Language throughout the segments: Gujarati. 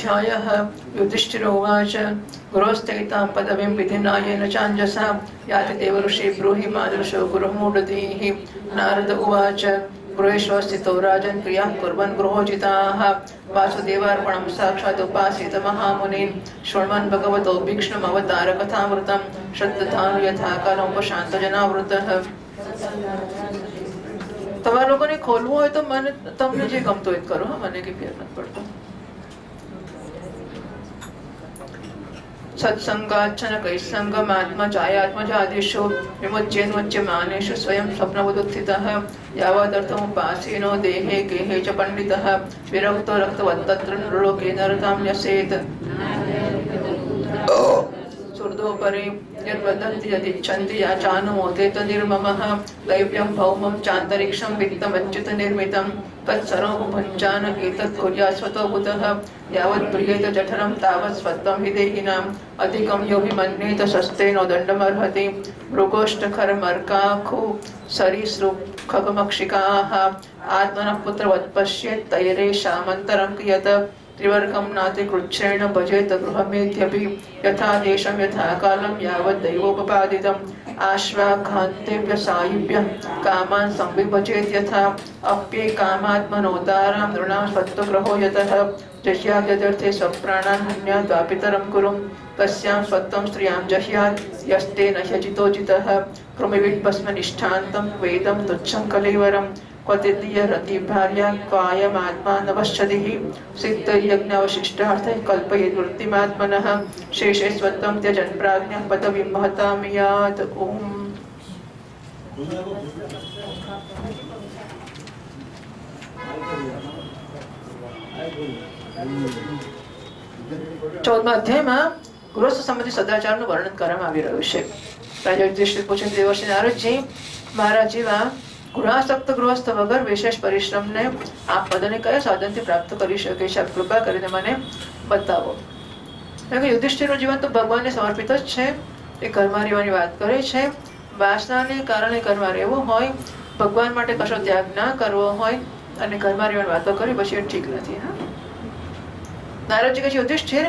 स्वाध्यायः। युधिष्ठिरो उवाच गुरोस्तैतां पदवीं विधिनायेन चाञ्जसा याति देवऋषि ब्रूहि मादृशो गुरुमूढधीः। नारद उवाच गृहेष्व स्थितो राजन् क्रियाः कुर्वन् गृहोचिताः वासुदेवार्पणं साक्षात् उपासीत महामुनीन् शृण्वन् भगवतो भीक्ष्णमवतार कथामृतं श्रद्धानु यथा कालोपशान्तजनावृतः। તમારા લોકોને ખોલવું હોય તો મને તમને જે ગમતો હોય કરો, મને કઈ ફેર નથી પડતો. સત્સંગાચ્છન કૈસંગમાત્મ ચાયાત્મજાદિષુ વિમુચ્યેન્મુચ્ય માનેષુ સ્વયં સ્વપ્નવદુત્થિતઃ યાવદર્થमुपासीनो देहे गेहे च पंडितः विरक्तो रक्तवत्तत्र नृलोके नरतां न्यसेत् सुर्दोपरि यद्वदन्ति यदिच्छन्ति याचानुमोदे तन्निर्ममः दैव्यं भौमं चान्तरिक्षं वित्तमच्युत निर्मितं तत्सर्वं भञ्जान एतत् कुर्यात् स्वतो बुधः यावत् प्रियेत जठरं तावत् स्वत्वं हि देहिनाम् अधिकं यो हि मन्येत शस्तेनो दण्डमर्हति मृगोष्ठखरमर्काखु सरीसृप खगमक्षिकाः आत्मनः पुत्रवत् पश्येत् तैरेषामन्तरं क्रियत त्रिवर्गं नातिकृच्छ्रेण भजेत गृहमेध्यपि यथा देशं यथा कालं यावत् दैवोपपादितम् आश्वाघान्तेभ्य सायुभ्य कामान् संविभजेत् यथा अप्ये कामात्मनोदारां नृणां स्वत्वग्रहो यतः जह्याद्यर्थे स्वप्राणान् हन्याद्वापितरं कुरु तस्यां स्वत्वं स्त्रियां जह्यात् यस्ते न ह्यजितो जितः कृमिविट्भस्मनिष्ठान्तं वेदं तुच्छं कलेवरम् क्वतिदीय रतिभार्या कायमात्मा नवश्चदिः सिद्धयज्ञावशिष्टार्थैः कल्पयेत् वृत्तिमात्मनः शेषे स्वत्वं त्यजन् प्राज्ञः पदवीं महतां यात्। ओम 14મા અધ્યાયમાં ગૃહસ્થ સંબંધી સદાચારનું વર્ણન કરવામાં આવી રહ્યું છે. રાજા યુધિષ્ઠિર પૂછે દેવર્ષિ નારદજી, મારા જેવા ગુણાસક્ત ગૃહસ્થ વગર વિશેષ પરિશ્રમને આ પદને કયા સાધનથી પ્રાપ્ત કરી શકે છે? કૃપા કરીને મને બતાવો. યુધિષ્ઠિરનું જીવન તો ભગવાનને સમર્પિત જ છે. એ ઘરમાં રહેવાની વાત કરે છે. વાસનાને કારણે ઘરમાં રહેવું હોય, ભગવાન માટે કશો ત્યાગ ના કરવો હોય અને ઘરમાં રહેવાની વાતો કરી પછી એ ઠીક નથી. હા, નારદજી કહે છે યુધિષ્ઠિર,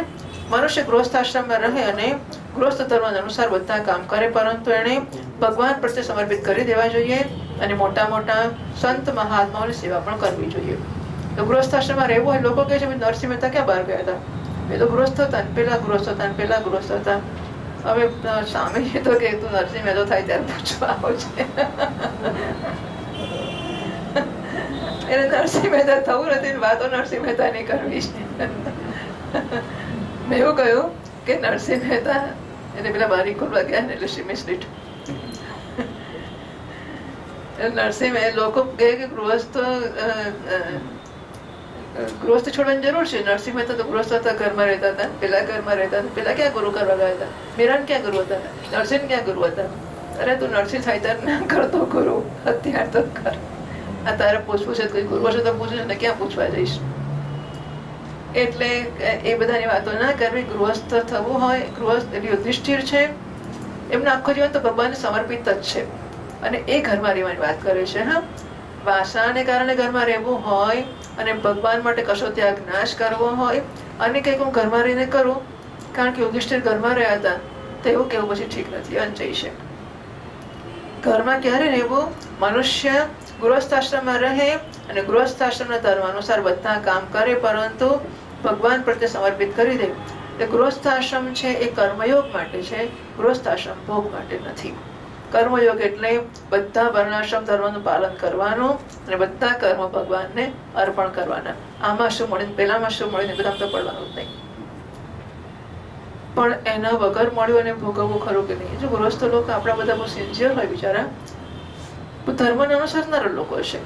મનુષ્ય ગૃહસ્થાશ્રમમાં રહે અને ગૃહસ્થ ધર્મ અનુસાર બધા કામ કરે, પરંતુ એને ભગવાન પ્રત્યે સમર્પિત કરી દેવા જોઈએ અને મોટા મોટા સંત મહાત્માઓની સેવા પણ કરવી જોઈએ. તો ગૃહસ્થાશ્રમમાં રહેવું હોય, લોકો કહે છે નરસિંહ મહેતા ક્યાં બહાર ગયા હતા? એ તો ગૃહસ્થ હતા, પેલા ગૃહસ્થ હતા, પેલા ગૃહસ્થ હતા. હવે સામે તો કે તું નરસિંહ મહેતો થાય ત્યારે પૂછવા આવો છે. એને નરસિંહ મહેતા થવું નથી, વાતો નરસિંહ મહેતા ની કરવી છે. મેં એવું કહ્યું કે નરસિંહ મહેતા એને પેલા બારી ખોલવા ગયા ને એટલે શીમી સ્લીટ નરસિંહ લોકો કહે કે ગૃહસ્થ છોડવાની જરૂર છે. નરસિંહ મહેતા તો ગૃહસ્થ હતા, ઘરમાં રહેતા હતા, પેલા ઘરમાં રહેતા હતા. પેલા ક્યાં ગુરુ કરવા ગયા હતા? મીરાન ક્યાં ગુરુ હતા? નરસિંહ ક્યાં ગુરુ હતા? અરે તું નરસિંહ થાય ત્યારે ના કરતો ગુરુ, અત્યાર તો કર. આ તારે પૂછવું છે કોઈ ગુરુ હશે તો પૂછવું છે ને, ક્યાં પૂછવા જઈશ? એટલે એ બધાની વાતો ના કરવી. ગૃહસ્થ થવું હોય, ગૃહસ્થ એટલે યુધિષ્ઠિર છે, એમનું આખું જીવન તો ભગવાનને સમર્પિત જ છે અને એ ઘરમાં રહેવાની વાત કરે છે. હા, વાસનાને કારણે ઘરમાં રહેવું હોય અને ભગવાન માટે કશો ત્યાગ નાશ કરવો હોય અને કંઈક હું ઘરમાં રહીને કરું, કારણ કે યુધિષ્ઠિર ઘરમાં રહ્યા હતા, તો એવું કેવું પછી ઠીક નથી, અંજય છે. ઘરમાં ક્યારે રહેવું? મનુષ્ય ગૃહસ્થાશ્રમમાં રહે અને ગૃહસ્થાશ્રમના ધર્મ અનુસાર બધા કામ કરે, પરંતુ ભગવાન પ્રત્યે સમર્પિત કરી દે. એ ગૃહસ્થાશ્રમ છે એ કર્મયોગ માટે છે, ગૃહસ્થાશ્રમ ભોગ માટે નથી. કર્મયોગ એટલે બધા વર્ણાશ્રમ ધર્મનું પાલન કરવાનું અને બધા કર્મ ભગવાનને અર્પણ કરવાના. આમાં શું મળે, પેલામાં શું મળે, બધામાં તો પડવાનું જ નહીં. પણ એના વગર મળ્યું અને ભોગવવું ખરું કે નહીં? જો ગૃહસ્થ લોકો આપણા બધા બહુ સિન્સિયર હોય, બિચારા ધર્મને અનુસરનારા લોકો છે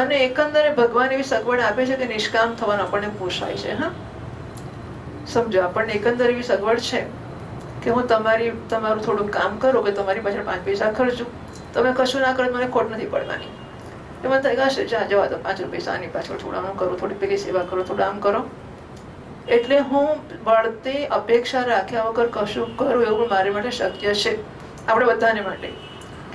અને એકંદરે ભગવાન એવી સગવડ આપે છે કે નિષ્કામ થવાનું આપણને પોષાય છે. હા, સમજો, આપણને એકંદર એવી સગવડ છે કે હું તમારું થોડું કામ કરું કે તમારી પાછળ 5 પૈસા ખર્ચું, તમે કશું ના કરો મને ખોટ નથી પડવાની. એમાં થાય હશે જા જવા દો, 5 પૈસા આની પાછળ થોડા હું કરું, થોડી પેલી સેવા કરો, થોડું આમ કરો. એટલે હું વળતી અપેક્ષા રાખ્યા વગર કશું કરું એવું મારી માટે શક્ય છે, આપણે બધાને માટે.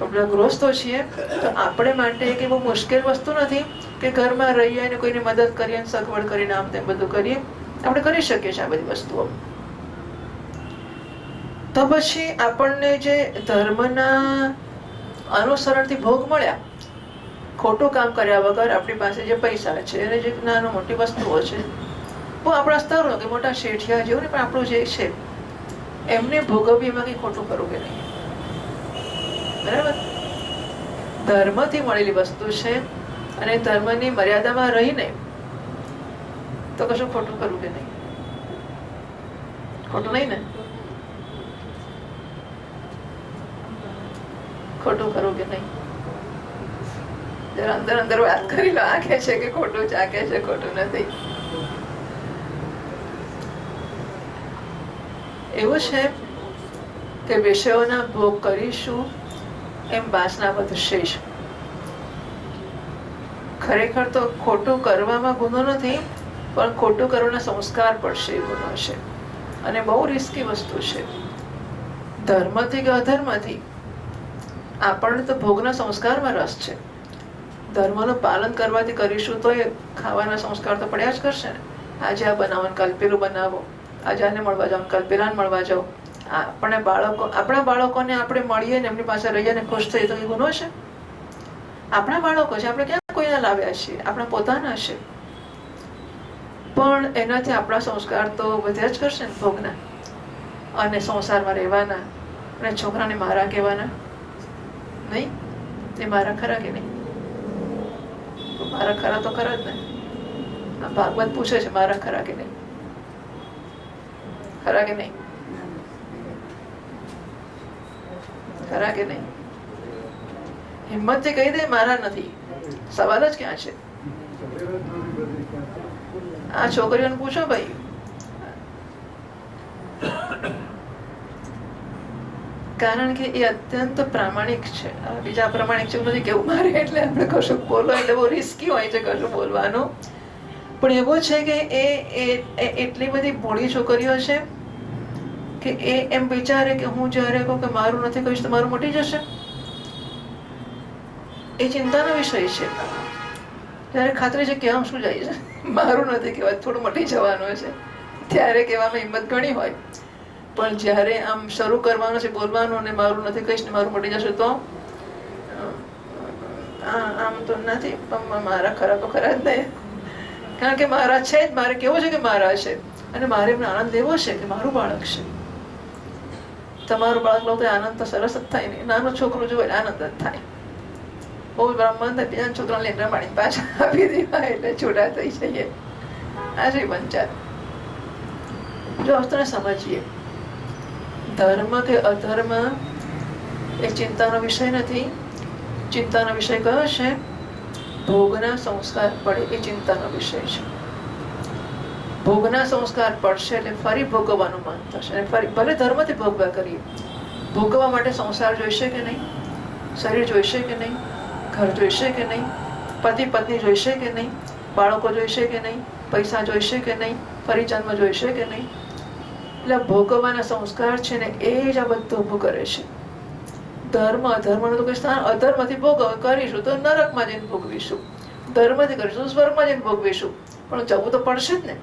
આપણા ગૃહસ્થો છીએ તો આપણે માટે એક બહુ મુશ્કેલ વસ્તુ નથી કે ઘરમાં રહીએ અને કોઈને મદદ કરીએ, સગવડ કરીને આમ તેમ બધું કરીએ. આપણે કરી શકીએ છીએ આ બધી વસ્તુઓ. તો પછી આપણને જે ધર્મના અનુસરણથી ભોગ મળ્યા, ખોટું કામ કર્યા વગર આપણી પાસે જે પૈસા છે અને જે નાનો મોટી વસ્તુઓ છે, બહુ આપણા સ્તરનો કે મોટા શેઠિયા જેવું ને, પણ આપણું જે છે એમને ભોગવવી, એમાં કંઈ ખોટું કરવું કે નહીં. બરાબર? ધર્મથી મળેલી વસ્તુ છે અને ધર્મની મર્યાદામાં રહીને તો કશું ખોટું કરવું કે નહીં. ખોટું નહીં ને? ખોટું કરવું કે નહીં? જરા અંદર અંદર વાત કરી લો. આ કહે છે કે ખોટું છે, આ કહે છે ખોટું નથી. એવું છે કે વિષયોના ભોગ કરીશું એમ વાસના વધશે જ. ખરેખર તો ખોટું કરવામાં ગુનો નથી, પણ ખોટું કરવાના સંસ્કાર પડશે એ ગુનો છે અને બહુ રિસ્કી વસ્તુ છે. ધર્મથી કે અધર્મથી આપણને તો ભોગના સંસ્કારમાં રસ છે. ધર્મનું પાલન કરવાથી કરીશું તો એ ખાવાના સંસ્કાર તો પડ્યા જ કરશે ને. આજે આ બનાવો, કાલ પેલું બનાવો, આજે આને મળવા જાઓ, કાલ પેલાને મળવા જાઓ. આપણા બાળકોને આપણે મળીએ ને એમની પાસે રહીએ ને ખુશ થઈએ તો એ ગુનો છે? આપણા બાળકો છે, આપણે ક્યાં કોઈને લાવ્યા છીએ? આપણા પોતાના છે. પણ એનાથી આપણા સંસ્કાર તો વધ્યા જ કરશે ને ભોગના, અને સંસારમાં રહેવાના. અને છોકરાને મારા કહેવાના નહીં. એ મારા ખરા કે નહીં? મારા ખરા તો ખરા જ ને. આ ભાગવત પૂછે છે મારા ખરા કે નહીં? ખરા કે નહીં? ખરા કે નહીં? હિંમતથી કહી દે મારા નથી. સવાલ જ ક્યાં છે? આ છોકરીઓને પૂછો ભાઈ. કારણ કે એ અત્યંત પ્રામાણિક છે. બીજા પ્રામાણિક છે નથી કેવું મારે, એટલે આપણે કશું બોલો એટલે બહુ રિસ્કી હોય છે કશું બોલવાનું. પણ એવું છે કે એ એટલી બધી ભોળી છોકરીઓ છે કે એ એમ વિચારે કે હું જ્યારે કહું કે મારું નથી કહીશ તો મારું મટી જશે. એ ચિંતાનો વિષય છે. ત્યારે ખાતરી છે કહેવામાં શું જાય છે, મારું નથી કહેવાય, થોડું મટી જવાનું છે ત્યારે કહેવામાં હિંમત ઘણી હોય. પણ જ્યારે આમ શરૂ કરવાનું છે બોલવાનું અને મારું નથી કહીશ ને મારું મટી જશે તો આમ તો નથી, મારા ખરા તો ખરા જ નહીં. કારણ કે મારા છે જ, મારે કેવું છે કે મારા છે અને મારે એમને આનંદ લેવો છે કે મારું બાળક છે. તમારું બાળક લો તો આનંદ તો સરસ જ થાય ને. નાનો છોકરો જોવે આનંદ જ થાય. બહુ બ્રાહ્મણ થાય બીજા છોકરાને લઈને રમાડીને પાછા આપી દેવા એટલે છૂટા થઈ જઈએ. આ છે પંચાયત. જો વસ્તુને સમજીએ, ધર્મ કે અધર્મ એ ચિંતાનો વિષય નથી. ચિંતાનો વિષય કયો છે? ભોગના સંસ્કાર પડે એ ચિંતાનો વિષય છે. ભોગના સંસ્કાર પડશે એટલે ફરી ભોગવવાનું મન થશે. અને ફરી ભલે ધર્મથી ભોગવા કરીએ, ભોગવવા માટે સંસાર જોઈશે કે નહીં? શરીર જોઈશે કે નહીં? ઘર જોઈશે કે નહીં? પતિ પત્ની જોઈશે કે નહીં? બાળકો જોઈશે કે નહીં? પૈસા જોઈશે કે નહીં? પરિજન્મ જોઈશે કે નહીં? એટલે ભોગવવાના સંસ્કાર છે ને એ જ આ બધું ઊભું કરે છે. ધર્મ અધર્મનું તો કોઈ સ્થાન, અધર્મથી ભોગવ કરીશું તો નરકમાં જઈને ભોગવીશું, ધર્મથી કરીશું તો સ્વર્ગમાં જઈને ભોગવીશું, પણ જવું તો પડશે જ ને.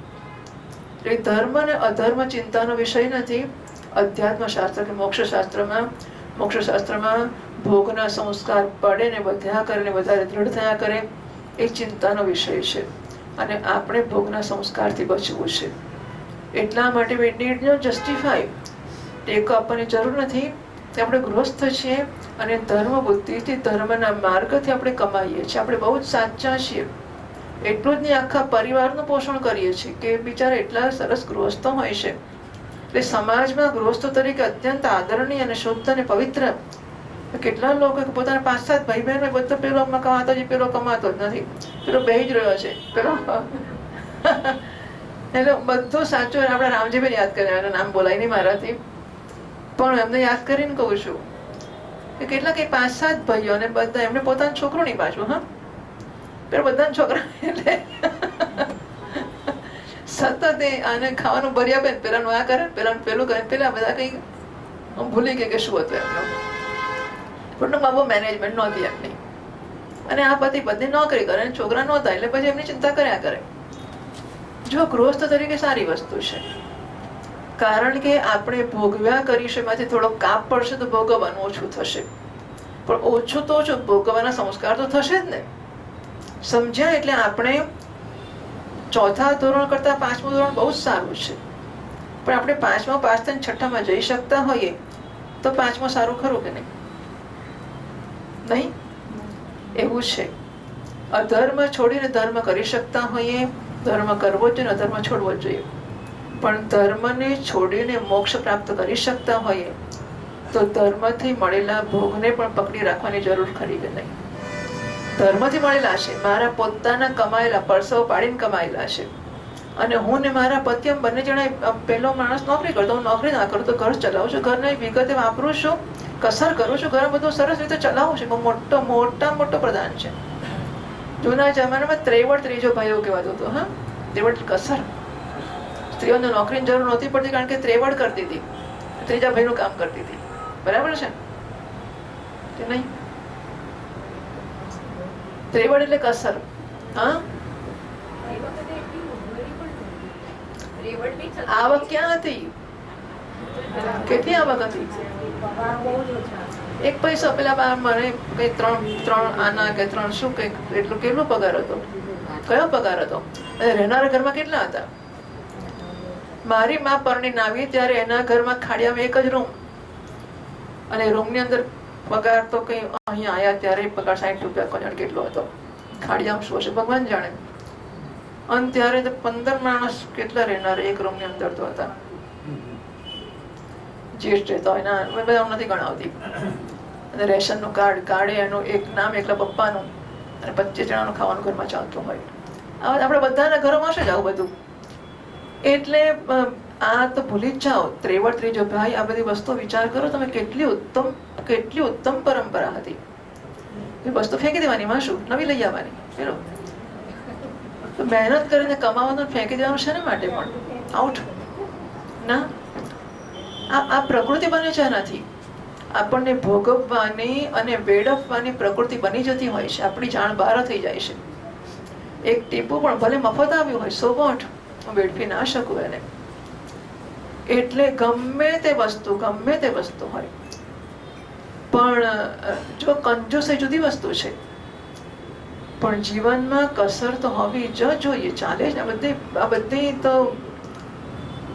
એટલે ધર્મ અને અધર્મ ચિંતાનો વિષય નથી. અધ્યાત્મ શાસ્ત્ર કે મોક્ષ શાસ્ત્રમાં ભોગના સંસ્કાર પડે ને વધ્યા કરે ને વધારે દૃઢ થયા કરે એ ચિંતાનો વિષય છે. અને આપણે ભોગના સંસ્કારથી બચવું છે. એટલા માટે we need no justify. ટેકો આપવાની જરૂર નથી કે આપણે ગૃહસ્થ છીએ અને ધર્મ બુદ્ધિથી ધર્મના માર્ગથી આપણે કમાઈએ છીએ. આપણે બહુ જ સાચા છીએ. એટલું જ નહીં, આખા પરિવારનું પોષણ કરીએ છીએ કે બિચારા એટલા સરસ ગૃહસ્થો હોય છે. એટલે સમાજમાં ગૃહસ્થો તરીકે અત્યંત આદરણીય અને શુદ્ધ અને પવિત્ર. કેટલા લોકો પોતાના 5-7 ભાઈ બહેન બધો પેલો કમાતો જ, પેલો કમાતો જ નથી, પેલો બેહી જ રહ્યો છે, પેલો એટલે બધું સાચું. આપણે રામજીભાઈ યાદ કર્યા, એનું નામ બોલાય નહીં મારાથી, પણ એમને યાદ કરીને કહું છું કે કેટલાક 5-7 ભાઈઓ અને બધા એમને પોતાનું છોકરું નહીં પાછું. હા, પેલા બધાના છોકરા એટલે સતત આને ખાવાનું ભર્યા બેન, પેલાનું આ કરે, પેલાનું પેલું કરે, પેલા બધા કઈ ભૂલી ગયા કે શું હતું એમનું. કુટુંબમાં બહુ મેનેજમેન્ટ નહોતી એમની, અને આ પતિ પત્ની નોકરી કરે અને છોકરા નહોતા, એટલે પછી એમની ચિંતા કર્યા કરે. જો ગૃહસ્થ તરીકે સારી વસ્તુ છે, કારણ કે આપણે ભોગવ્યા કરીશું એમાંથી થોડો કાપ પડશે તો ભોગવવાનું ઓછું થશે, પણ ઓછું તો ઓછું ભોગવવાના સંસ્કાર તો થશે જ ને. સમજ્યા? એટલે આપણે ચોથા ધોરણ કરતા પાંચમું ધોરણ બહુ જ સારું છે, પણ આપણે પાંચમા પાસ થઈને છઠ્ઠામાં જઈ શકતા હોઈએ તો પાંચમું સારું ખરું કે નહીં? નહીં? એવું છે. અધર્મ છોડીને ધર્મ કરી શકતા હોઈએ, ધર્મ કરવો જ જોઈએ, અધર્મ છોડવો જ જોઈએ, પણ ધર્મને છોડીને મોક્ષ પ્રાપ્ત કરી શકતા હોઈએ તો ધર્મથી મળેલા ભોગને પણ પકડી રાખવાની જરૂર ખરી કે નહીં? ધર્મથી મળેલા છે, મારા પોતાના કમાયેલા, પરસેવો પાડીને કમાયેલા છે, અને હું ને મારા પતિ બંને જણા, પેલો માણસ નોકરી કરતો, હું નોકરી ના કરું તો ઘર ચલાવું છું, ઘરની વિગતે વાપરું છું, કસર કરું છું, ઘર બધું સરસ રીતે ચલાવું છું. મોટો પ્રધાન છે. જૂના જમાનામાં ત્રેવડ ત્રીજો ભાઈ એવું કહેવાતું હતું. હા, ત્રેવડ કસર. સ્ત્રીઓને નોકરીની જરૂર નહોતી પડતી, કારણ કે ત્રેવડ કરતી હતી, ત્રીજા ભાઈનું કામ કરતી હતી. બરાબર છે કે નહીં? ત્રેવડ એટલે કસર. હા, આવક ક્યાં હતી? કેટલી આવક હતી? એક પૈસા. પેલા મને કઈ ત્રણ આના કે ત્રણ શું કઈ કેટલો પગાર હતો? કયો પગાર હતો? રહેનારા ઘરમાં કેટલા હતા? મારી માં પરણીને આવી ત્યારે એના ઘરમાં ખાડિયામાં એક જ રૂમ, અને રૂમની અંદર પગાર તો કઈ અહીંયા આયા ત્યારે પગાર 60 રૂપિયા કોણ કેટલો હતો? ખાડિયામાં શું હશે ભગવાન જાણે. અને ત્યારે તો 15 માણસ કેટલા રહેનારા એક રૂમની અંદર તો હતા. જેઠ રહેતા હોય ના બધા નથી ગણાવતી. અને રેશનનું કાર્ડ કાઢે, એનું એક નામ એકલા પપ્પાનું, અને 25 જણાનું ખાવાનું ઘરમાં ચાલતું હોય. આપણે બધાના ઘરોમાં છે જ આવું બધું. એટલે આ તો ભૂલી જ જાઓ. ત્રેવડ ત્રીજો ભાઈ, આ બધી વસ્તુ વિચાર કરો તમે, કેટલી ઉત્તમ પરંપરા હતી. એ વસ્તુ ફેંકી દેવાની, માં શું નવી લઈ આવવાની? પેલો તો મહેનત કરીને કમાવાનું ફેંકી દેવાનું છે ને માટે પણ આઉટ ના. આ પ્રકૃતિ બને છે નથી. આપણને ભોગવવાની અને વેડફવાની પ્રકૃતિ બની જતી હોય છે. આપણી જાણ બહાર થઈ જાય છે. એક ટીપું પણ ભલે મફત આવ્યું હોય, સો વોટ, હું વેડફી ના શકું એને. એટલે ગમે તે વસ્તુ હોય, પણ જો કંજૂસ એ જુદી વસ્તુ છે, પણ જીવનમાં કસર તો હોવી જ જોઈએ. ચાલે જ. આ બધી તો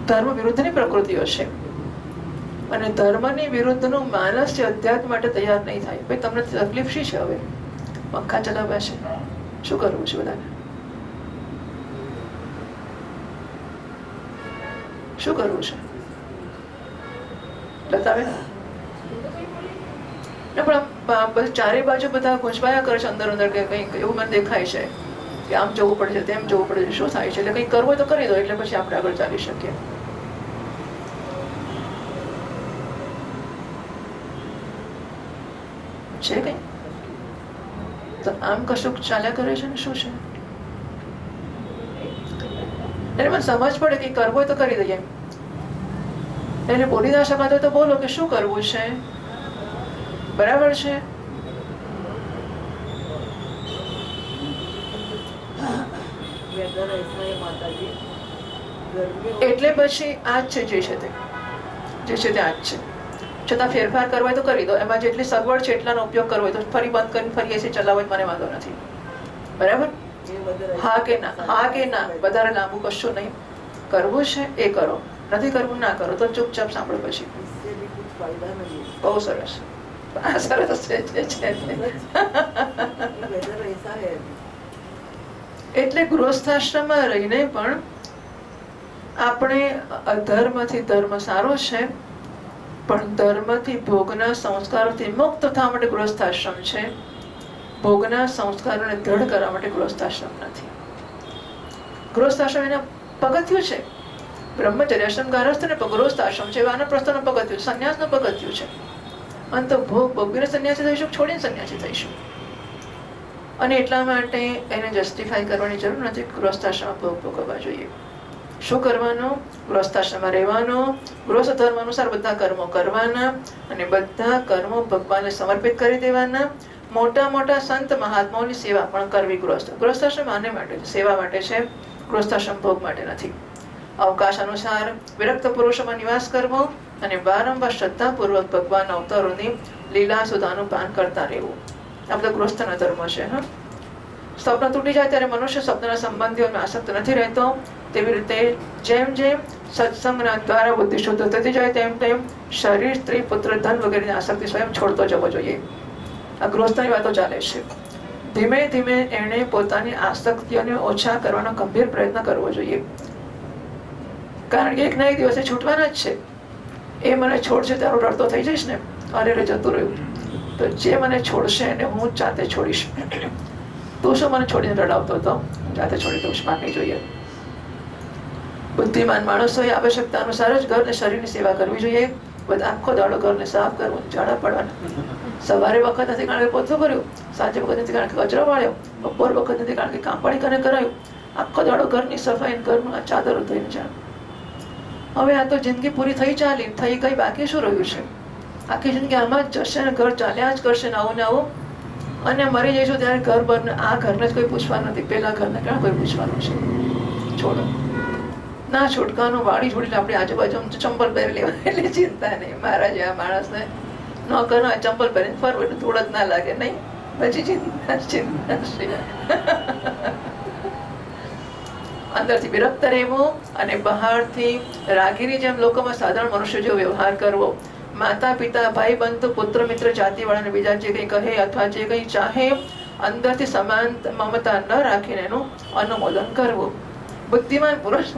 ધર્મ વિરુદ્ધની પ્રકૃતિઓ છે, અને ધર્મની વિરુદ્ધનું માનસ છે અધ્યાત્મ માટે તૈયાર નહીં થાય. ભાઈ તમને તકલીફ શી છે? હવે પંખા ચલાવ્યા છે, શું કરવું છે? બધાને શું કરવું છે? બતાવે ને. પણ ચારે બાજુ બધા ગુંચવાયા કરે છે અંદર અંદર, કે કંઈક એવું મને દેખાય છે કે આમ જવું પડે છે, તેમ જવું પડે છે. શું થાય છે? એટલે કંઈક કરવું હોય તો કરી દો, એટલે પછી આપણે આગળ ચાલી શકીએ. છે કઈ તો આમ કશું ચાલ્યા કરે છે ને? શું છે? એટલે મને સમજ પડે કે કરવું હોય તો કરી દઈએ. એને બોલી ના શકાતો તો બોલો કે શું કરવું છે. બરાબર છે? એટલે પછી આ જ છે, જે છે તે આ જ છે. છતાં ફેરફાર કરવો હોય તો કરી દો. એમાં જેટલી સગવડ છે એટલાનો ઉપયોગ કરવો હોય તો ફરી બંધ કરીને ફરી એસી ચલાવો, મને વાંધો નથી. બરાબર? હા કે ના? હા કે ના? વધારે લાંબુ કશું નહીં. કરવું છે એ કરો, નથી કરવું ના કરો. તો ચૂપચાપ સાંભળો. પછી બહુ સરસ. સરસ છે. એટલે ગૃહસ્થાશ્રમમાં રહીને પણ આપણે અધર્મથી ધર્મ સારો છે, પણ ધર્મથી ભોગના સંસ્કારોથી મુક્ત થવા માટે ગૃહસ્થાશ્રમ છે. ભોગના સંસ્કારોને દ્રઢ કરવા માટે ગૃહસ્થાશ્રમ નથી. ગૃહસ્થાશ્રમ એના પગથિયું છે. બ્રહ્મચર્યાશ્રમ, ગારસ્થ ને ગૃહસ્થાશ્રમ છે. વાનપ્રસ્થનું પગથિયું, સંન્યાસનું પગથિયું છે. અંત ભોગ ભોગવીને સંન્યાસી થઈશું, છોડીને સંન્યાસી થઈશું. અને એટલા માટે એને જસ્ટિફાઈ કરવાની જરૂર નથી. ગૃહસ્થાશ્રમ ભોગ ભોગવવા જોઈએ. શું કરવાનું? ગૃહસ્થાશ્રમમાં રહેવાનું, ગૃહસ્થ ધર્મ અનુસાર બધા કર્મો કરવાના અને બધા કર્મો ભગવાનને સમર્પિત કરી દેવાના. મોટા મોટા સંત મહાત્માઓની સેવા પણ કરવી. ગૃહસ્થાશ્રમ આને માટે છે, સેવા માટે છે. ગૃહસ્થાશ્રમ ભોગ માટે નથી. અવકાશ અનુસાર વિરક્ત પુરુષોમાં નિવાસ કરવો અને વારંવાર શ્રદ્ધાપૂર્વક ભગવાનના અવતારોની લીલા સુધાનું પાન કરતા રહેવું. આ બધા ગૃહસ્થના ધર્મ છે. સ્વપ્ન તૂટી જાય ત્યારે મનુષ્ય સ્વપ્નના સંબંધીઓમાં આસક્ત નથી રહેતો. તેવી રીતે જેમ જેમ સત્સંગના દ્વારા બુદ્ધિ શુદ્ધ થતી જાય તેમ તેમ શરીર, સ્ત્રી, પુત્ર, ધન વગેરેની આસક્તિ સ્વયં છોડતો જવો જોઈએ. આ ગૃહસ્થની વાતો ચાલે છે. ધીમે ધીમે એણે પોતાની આસક્તિઓને ઓછા કરવાનો ગંભીર પ્રયત્ન કરવો જોઈએ. કારણ કે એક ના એક દિવસે છૂટવાના જ છે. એ મને છોડશે ત્યારે રડતો થઈ જઈશ ને, અરે રે જતું રહ્યું. તો જે મને છોડશે એને હું જાતે છોડીશ. તું શું મને છોડીને રડાવતો હતો? જાતે છોડી દઉં. માનવી જોઈએ. બુદ્ધિમાન માણસોએ આવશ્યકતા અનુસાર જ ઘર અને શરીરની સેવા કરવી જોઈએ. બધા આખો દાડો ઘરને સાફ કરવું, ઝાડા પડવાના. સવારે વખત નથી કારણ કે પોતું કર્યું, સાંજે વખત નથી કારણ કે કચરો વાળ્યો, બપોર વખત નથી કારણ કે કામપાણી કરીને કરાયું. આખો દાડો ઘરની સફાઈ, ઘરનું આ ચાદરો થઈને જાણ. હવે આ તો જિંદગી પૂરી થઈ ચાલી, થઈ ગઈ, બાકી શું રહ્યું છે? આખી જિંદગી આમાં જ જશે ને ઘર ચાલ્યા જ કરશે નવું નવું. અને મરી જઈશું ત્યારે ઘર બરને આ ઘરને જ કોઈ પૂછવાનું નથી. પેલા ઘરને ક્યાં કોઈ પૂછવાનું છે? છોડો ના છૂટકાનું. વાળી છોડીને આપણે આજુબાજુ ચંપલ પહેરી લેવા એટલે ચિંતા નહીં. મારા જેવા માણસને ન કરો ચંપલ પહેરીને ફરવું એટલે થોડ જ ના લાગે નહીં. પછી ચિંતા અંદરથી વિરક્ત રહેવું અને બહારથી રાગીની જેમ લોકોમાં સાધારણ મનુષ્ય જેવો વ્યવહાર કરવો. માતા પિતા, ભાઈ બંધુ, પુત્ર મિત્ર, જાતિવાળાને બીજા જે કંઈ કહે અથવા જે કંઈ ચાહે અંદરથી સમાન મમતા ન રાખીને એનું અનુમોદન કરવું. બુદ્ધિમાન પુરુષ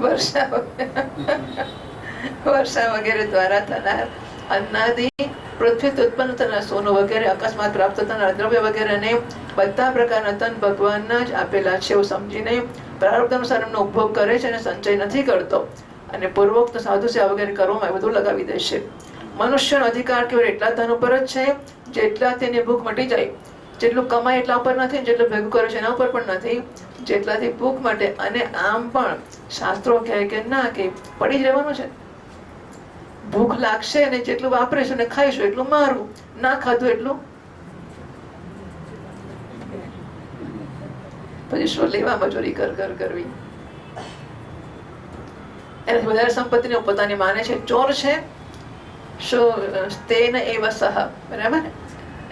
વર્ષા વગેરે દ્વારા થનાર અન્નાદી, પૃથ્વી ઉત્પન્ન થનાર સોનું વગેરે, અકસ્માત પ્રાપ્ત થનાર દ્રવ્ય વગેરેને બધા પ્રકારના તન ભગવાનના જ આપેલા છે એવું સમજીને પ્રારબ્ધ અનુસાર એમનો ઉપભોગ કરે છે અને સંચય નથી કરતો અને પૂર્વોક્ત સાધુ સેવા વગેરે કરવામાં બધું લગાવી દે છે. મનુષ્યનો અધિકાર કેવળ એટલા ધન ઉપર જ છે જેટલા તેની ભૂખ મટી જાય. જેટલું કમાય એટલા ઉપર નથી, જેટલું ભેગું કરે છે એના ઉપર પણ નથી. જેટલાથી ભૂખ માટે. અને આમ પણ શાસ્ત્રો કહે કે ના, કે પડી જ રહેવાનું છે. ભૂખ લાગશે અને જેટલું વાપરીશું ને ખાઈશું એટલું મારું, ના ખાધું એટલું પછી શું લેવા મજૂરી કરવી. એનાથી વધારે સંપત્તિને પોતાની માને છે, ચોર છે. શું તેન એવ સહ, બરાબર?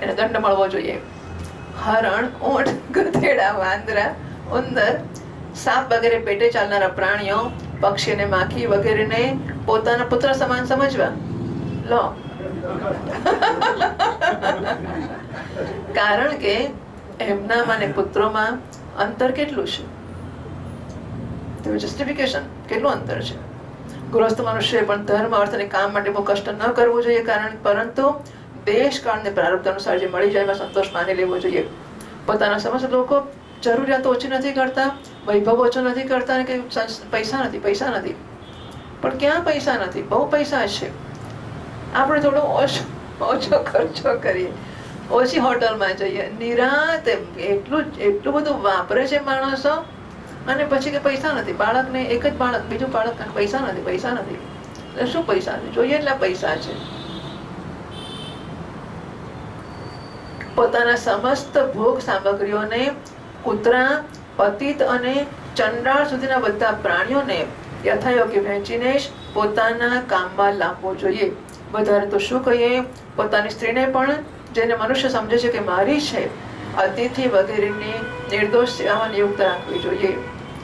એને દંડ મળવો જોઈએ. હરણ, ઊંટ, ગધેડા, વાંદરા, ઉંદર, સાપ વગેરે પેટે ચાલનારા પ્રાણીઓ, પક્ષી અને માખી વગેરેને પોતાના પુત્ર સમાન સમજવા. લો કારણ કે એમનામાં અને પુત્રોમાં અંતર કેટલું છે? જસ્ટિફિકેશન કેટલું અંતર છે? ગૃહસ્થ મનુષ્ય પણ ધર્મ, અર્થ અને કામ માટે બહુ કષ્ટ ન કરવું જોઈએ. પરંતુ દેશ કાળને પ્રારબ્ધ અનુસાર જે મળી જાય એમાં સંતોષ માની લેવો જોઈએ. પોતાના સમસ્ત લોકો જરૂરિયાતો ઓછી નથી કરતા, વૈભવ ઓછો નથી કરતા, કે પૈસા નથી પણ ક્યાં પૈસા નથી? બહુ પૈસા છે. આપણે થોડો ઓછો ખર્ચો કરીએ, ઓછી હોટલમાં જઈએ, નિરાંત. એટલું બધું વાપરે છે માણસો અને પછી કે પૈસા નથી. બાળકને એક જ બાળક, બીજું બાળક, પૈસા નથી. એટલે શું પૈસા નથી? જોઈએ એટલા પૈસા છે. પોતાના સમસ્ત ભોગ સામગ્રીઓને કૂતરા, પતિત અને ચંડાળ સુધીના બધા પ્રાણીઓને યથાયોગ્ય વહેંચીને જ પોતાના કામમાં લાવવો જોઈએ. વધારે તો શું કહીએ, પોતાની સ્ત્રીને પણ, જેને મનુષ્ય સમજે છે કે મારી છે, અતિથિ વગેરેની નિર્દોષ સેવામાં નિયુક્ત રાખવી જોઈએ.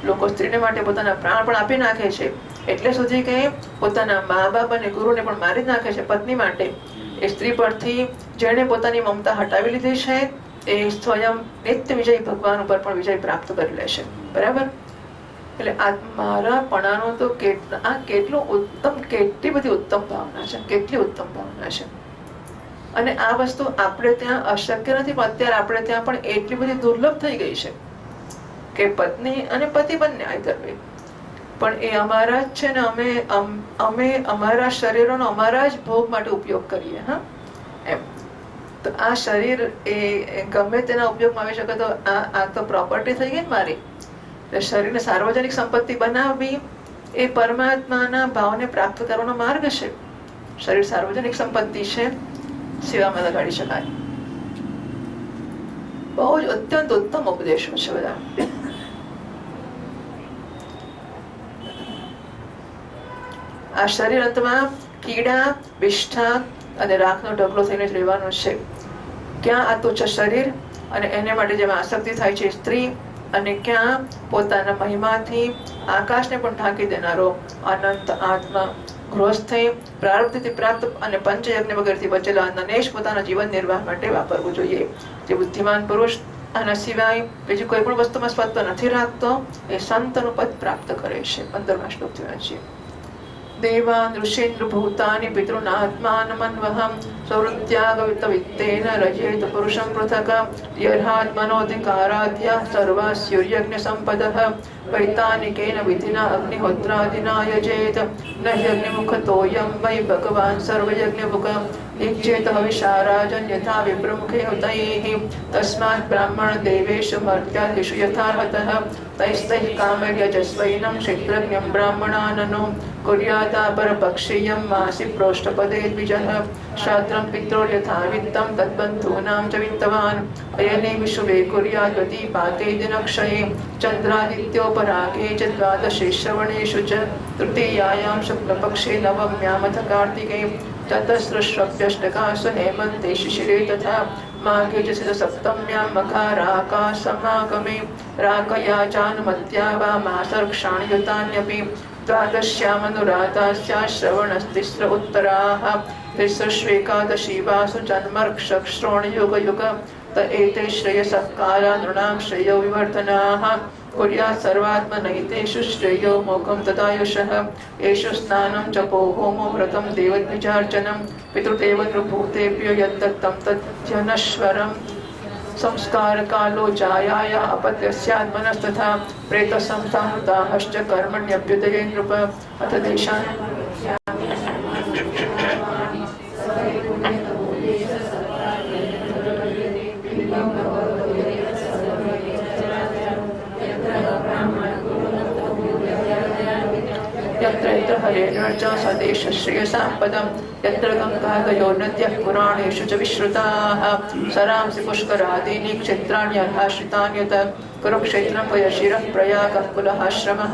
લોકો સ્ત્રીને માટે પોતાના પ્રાણ પણ આપી નાખે છે. એટલે સુધી કે પોતાના મા બાપ અને ગુરુને પણ મારી જ નાખે છે પત્ની માટે. એ સ્ત્રી પરથી જેણે પોતાની મમતા હટાવી લીધી છે એ સ્વયં નિત્ય વિજય ભગવાન ઉપર પણ વિજય પ્રાપ્ત કરી લેશે. બરાબર? એટલે આ મારાપણાનો તો કેટલું ઉત્તમ, કેટલી બધી ઉત્તમ ભાવના છે, કેટલી ઉત્તમ ભાવના છે. અને આ વસ્તુ આપણે ત્યાં અશક્ય નથી, પણ અત્યારે આપણે ત્યાં પણ એટલી બધી દુર્લભ થઈ ગઈ છે કે પત્ની અને પતિ બંને આઈધર, પણ એ અમારા જ છે ને અમે અમારા શરીરોનો અમારા જ ભોગ માટે ઉપયોગ કરીએ. એમ તો આ શરીર એ ગમે તેના ઉપયોગમાં આવી શકે. તો આ તો પ્રોપર્ટી થઈ ગઈ ને મારી. એટલે શરીરને સાર્વજનિક સંપત્તિ બનાવવી એ પરમાત્માના ભાવને પ્રાપ્ત કરવાનો માર્ગ છે. શરીર સાર્વજનિક સંપત્તિ છે, સેવામાં લગાડી શકાય. બહુ જ અત્યંત ઉત્તમ ઉપદેશો છે બધા. આ શરીર અંતમાં કીડા, વિષ્ઠા અને રાખનો ઢગલો થઈને જ રહેવાનું છે. ક્યાં આ તુચ્છ શરીર અને એને માટે જેમાં આસક્તિ થાય છે સ્ત્રી, અને ક્યાં પોતાના મહિમાથી આકાશને પણ ઢાંકી દેનારો અનંત આત્મા. ગૃહસ્થે પ્રારબ્ધથી પ્રાપ્ત અને પંચયજ્ઞ વગરથી બચેલા અન્નને જ પોતાના જીવન નિર્વાહ માટે વાપરવું જોઈએ. જે બુદ્ધિમાન પુરુષ આના સિવાય બીજી કોઈ પણ વસ્તુમાં સ્વત્વ નથી રાખતો એ સંતનું પદ પ્રાપ્ત કરે છે. 15મા શ્લોકથી વાંચીએ. દેવાન ઋષીન્દ્ર ભૂતાનિ પિતૃનાત્માનમન્વહં સૌરત્યાગવિત્તવિત્તેન રજેત પુરુષં પૃથક યર્હાત્મનોધિકારાદ્યઃ સર્વાસ્યુર્યજ્ઞ સંપદઃ વૈતાનિકેન વિધિના અગ્નિહોત્રાદિના યજેત ન યજ્ઞમુખતોયં વૈ ભગવાન સર્વયજ્ઞમુખ इच्छेत हविषाराजन् यथा विप्रमुखे हुतैः तस्मात् ब्राह्मण देवेषु मर्त्यादिषु यथार्हतः तैस्तैः कामर्यजस्वैनं क्षेत्रज्ञं ब्राह्मणाननो कुर्यादापरपक्षीयं मासि प्रोष्ठपदे द्विजः श्राद्धं पित्रोर्यथा वित्तं तद्बन्धूनां च वित्तवान् अयने विशुभे कुर्याद्वतीपाते दिनक्षये चन्द्रादित्योपरागे च द्वादशे श्रवणेषु च तृतीयायां शुक्लपक्षे नवम्यामथ कार्तिके चतस्रश्रव्यष्टकासु हेमन्ते शिशिरे तथा माघे च सप्तम्यां मकाराकाशमागमे राकया चानुमत्या वा मासर्क्षाणयुतान्यपि द्वादश्यामनुराधास्या श्रवणस्तिस्र उत्तराः तिस्रष्वेकादशी वासु जन्मर्क्षश्रोणयुगयुग त एते श्रेयसः काला नृणां श्रेयो विवर्धनाः कुर्यात् सर्वात्मनैतेषु श्रेयो मोघं तदायुषः एषु स्नानं जपो होमो व्रतं देवद्विजार्चनं पितृदेव नृभूतेभ्यो यद्दत्तं तद्धनश्वरम् संस्कारकालो जायाय अपत्यस्यात्मनस्तथा प्रेतसंस्थामृताश्च कर्मण्यभ्युदये नृप अथ देशान् यत्र यत्र हरेर्चा सदेश श्रेयसां पदं यत्र गङ्गादयो नद्यः पुराणेषु च विश्रुताः सरांसि पुष्करादीनि क्षेत्राणि अर्हाश्रितान्यत कुरुक्षेत्रं वयशिरः प्रयागः कुलहाश्रमः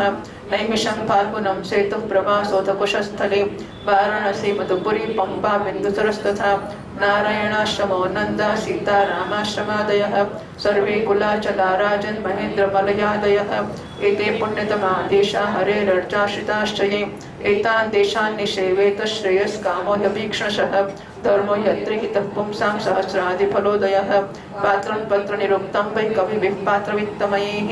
नैमिषं फाल्गुनं सेतुः प्रवासोऽथ कुशस्थले वाराणसी मधुपुरी पम्पा बिन्दुसरस्तथा नारायणाश्रमो नन्दा सीतारामाश्रमादयः सर्वे कुलाचला राजन् महेन्द्रमलयादयः एते पुण्यतमा देशा हरेरर्चाश्रिताश्च ये एतान् देशान् निषेवेत श्रेयस्कामो ह्यभीक्ष्णशः धर्मो यत्र हितः पुंसां सहस्रादिफलोदयः पात्रं पत्रनिरुक्तं वै कविभिः पात्रवित्तमयैः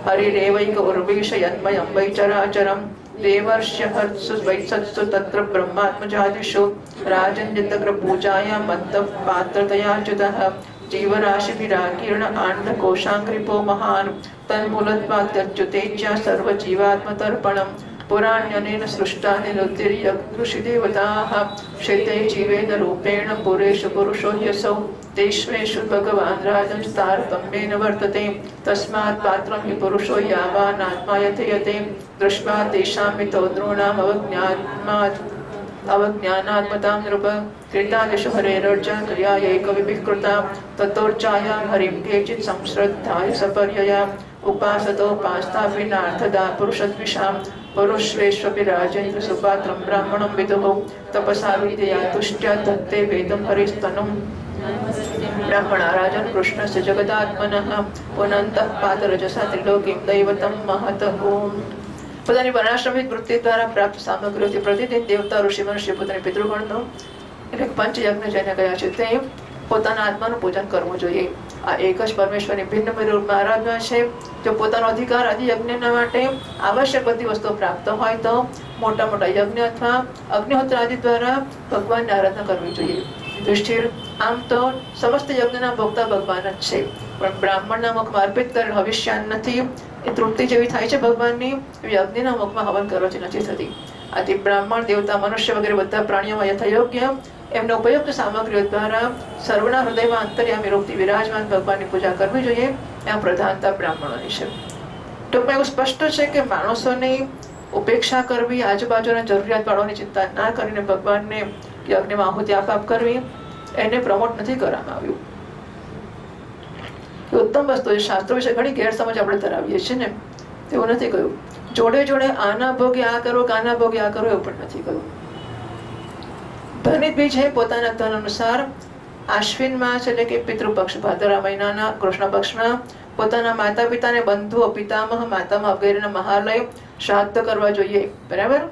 हरिरेवैक उर्वीशयन्मयं वै चराचरं देवर्ष्यहर्त्सु वै सत्सु तत्र ब्रह्मात्मजादिषु राजन्यतग्रपूजायां मत्तः पात्रतयाच्युतः जीवराशिभिराकीर्ण आण्डकोशाङ्कृपो महान् तन्मूलत्वाद्यच्युतेज्या सर्वजीवात्मतर्पणम् पुराण्यनेन सृष्टानि रुद्धिर्य ऋषिदेवताः शेते जीवेन रूपेण पुरेषु पुरुषो ह्यसौ तेष्वेषु भगवान् राजन् तारतम्येन वर्तते तस्मात् पात्रं हि पुरुषो यावानात्मा यथेयते दृष्ट्वा तेषां मितो नॄणाम् अवज्ञानात्मतां नृप क्रीडादिषु हरेरर्चा क्रियायैकविभिः कृता ततोर्चायां हरिं केचित् संश्रद्धाय सपर्यया उपासतोपास्ताभिनार्थदा पुरुषद्विषां पुरुष्वेष्वपि राजेन्द्र सुपात्रं ब्राह्मणं विदुः तपसा विद्यया तुष्ट्या दत्ते वेदं हरिस्तनुं ब्राह्मणा राजन् कृष्णस्य जगदात्मनः पुनन्तः पादरजसा त्रिलोकीं दैवतं महतः પોતાની વર્ણાશ્રમિક વૃત્તિ દ્વારા પ્રાપ્ત સામગ્રીઓથી પ્રતિદિન દેવતા ઋષિ મનુષ્ય પોતાની પિતૃગણનો એટલે પંચયજ્ઞ જેને ગયા છે તે પોતાના આત્માનું પૂજન કરવું જોઈએ. આ એક જ પરમેશ્વરની ભિન્ન રૂપમાં આરાધના છે. જો પોતાનો અધિકાર આદિ યજ્ઞના માટે આવશ્યક બધી વસ્તુઓ પ્રાપ્ત હોય તો મોટા મોટા યજ્ઞ અથવા અગ્નિહોત્ર આદિ દ્વારા ભગવાનની આરાધના કરવી જોઈએ. યુધિષ્ઠિર આમ તો સમસ્ત યજ્ઞના ભોગતા ભગવાન જ છે, પણ બ્રાહ્મણના મુખમાં અર્પિત કરેલ હવિષ્યાન નથી એ તૃપ્તિ જેવી થાય છે ભગવાનની, એવી અગ્નિના મુખમાં હવન કરવાથી નથી થતી. આથી બ્રાહ્મણ, દેવતા, મનુષ્ય વગેરે બધા પ્રાણીઓમાં યથાયોગ્ય એમના ઉપયુક્ત સામગ્રીઓ દ્વારા સર્વના હૃદયમાં અંતર્યામી રૂપથી વિરાજમાન ભગવાનની પૂજા કરવી જોઈએ. આ પ્રધાનતા બ્રાહ્મણોની છે. ટૂંકમાં એવું સ્પષ્ટ છે કે માણસોની ઉપેક્ષા કરવી, આજુબાજુના જરૂરિયાત વાળાની ચિંતા ના કરીને ભગવાનને યજ્ઞમાં આહુતિ આપ કરવી, એને પ્રમોટ નથી કરવામાં આવ્યું. ઉત્તમ વસ્તુ છે. શાસ્ત્રો વિશે ઘણી ગેરસમજ આપણે ધરાવીએ છીએ ને, તેવું નથી કહ્યું. જોડે જોડે આના ભોગે આ કરો કે આના ભોગે આ કરો એવું પણ નથી કહ્યું. ધનિત બી છે પોતાના ધન અનુસાર આશ્વિન માસ એટલે કે પિતૃપક્ષ ભાદરવા મહિનાના કૃષ્ણ પક્ષમાં પોતાના માતા પિતાને બંધુઓ પિતામહ માતામહ વગેરેના મહાલય શ્રાદ્ધ કરવા જોઈએ. બરાબર?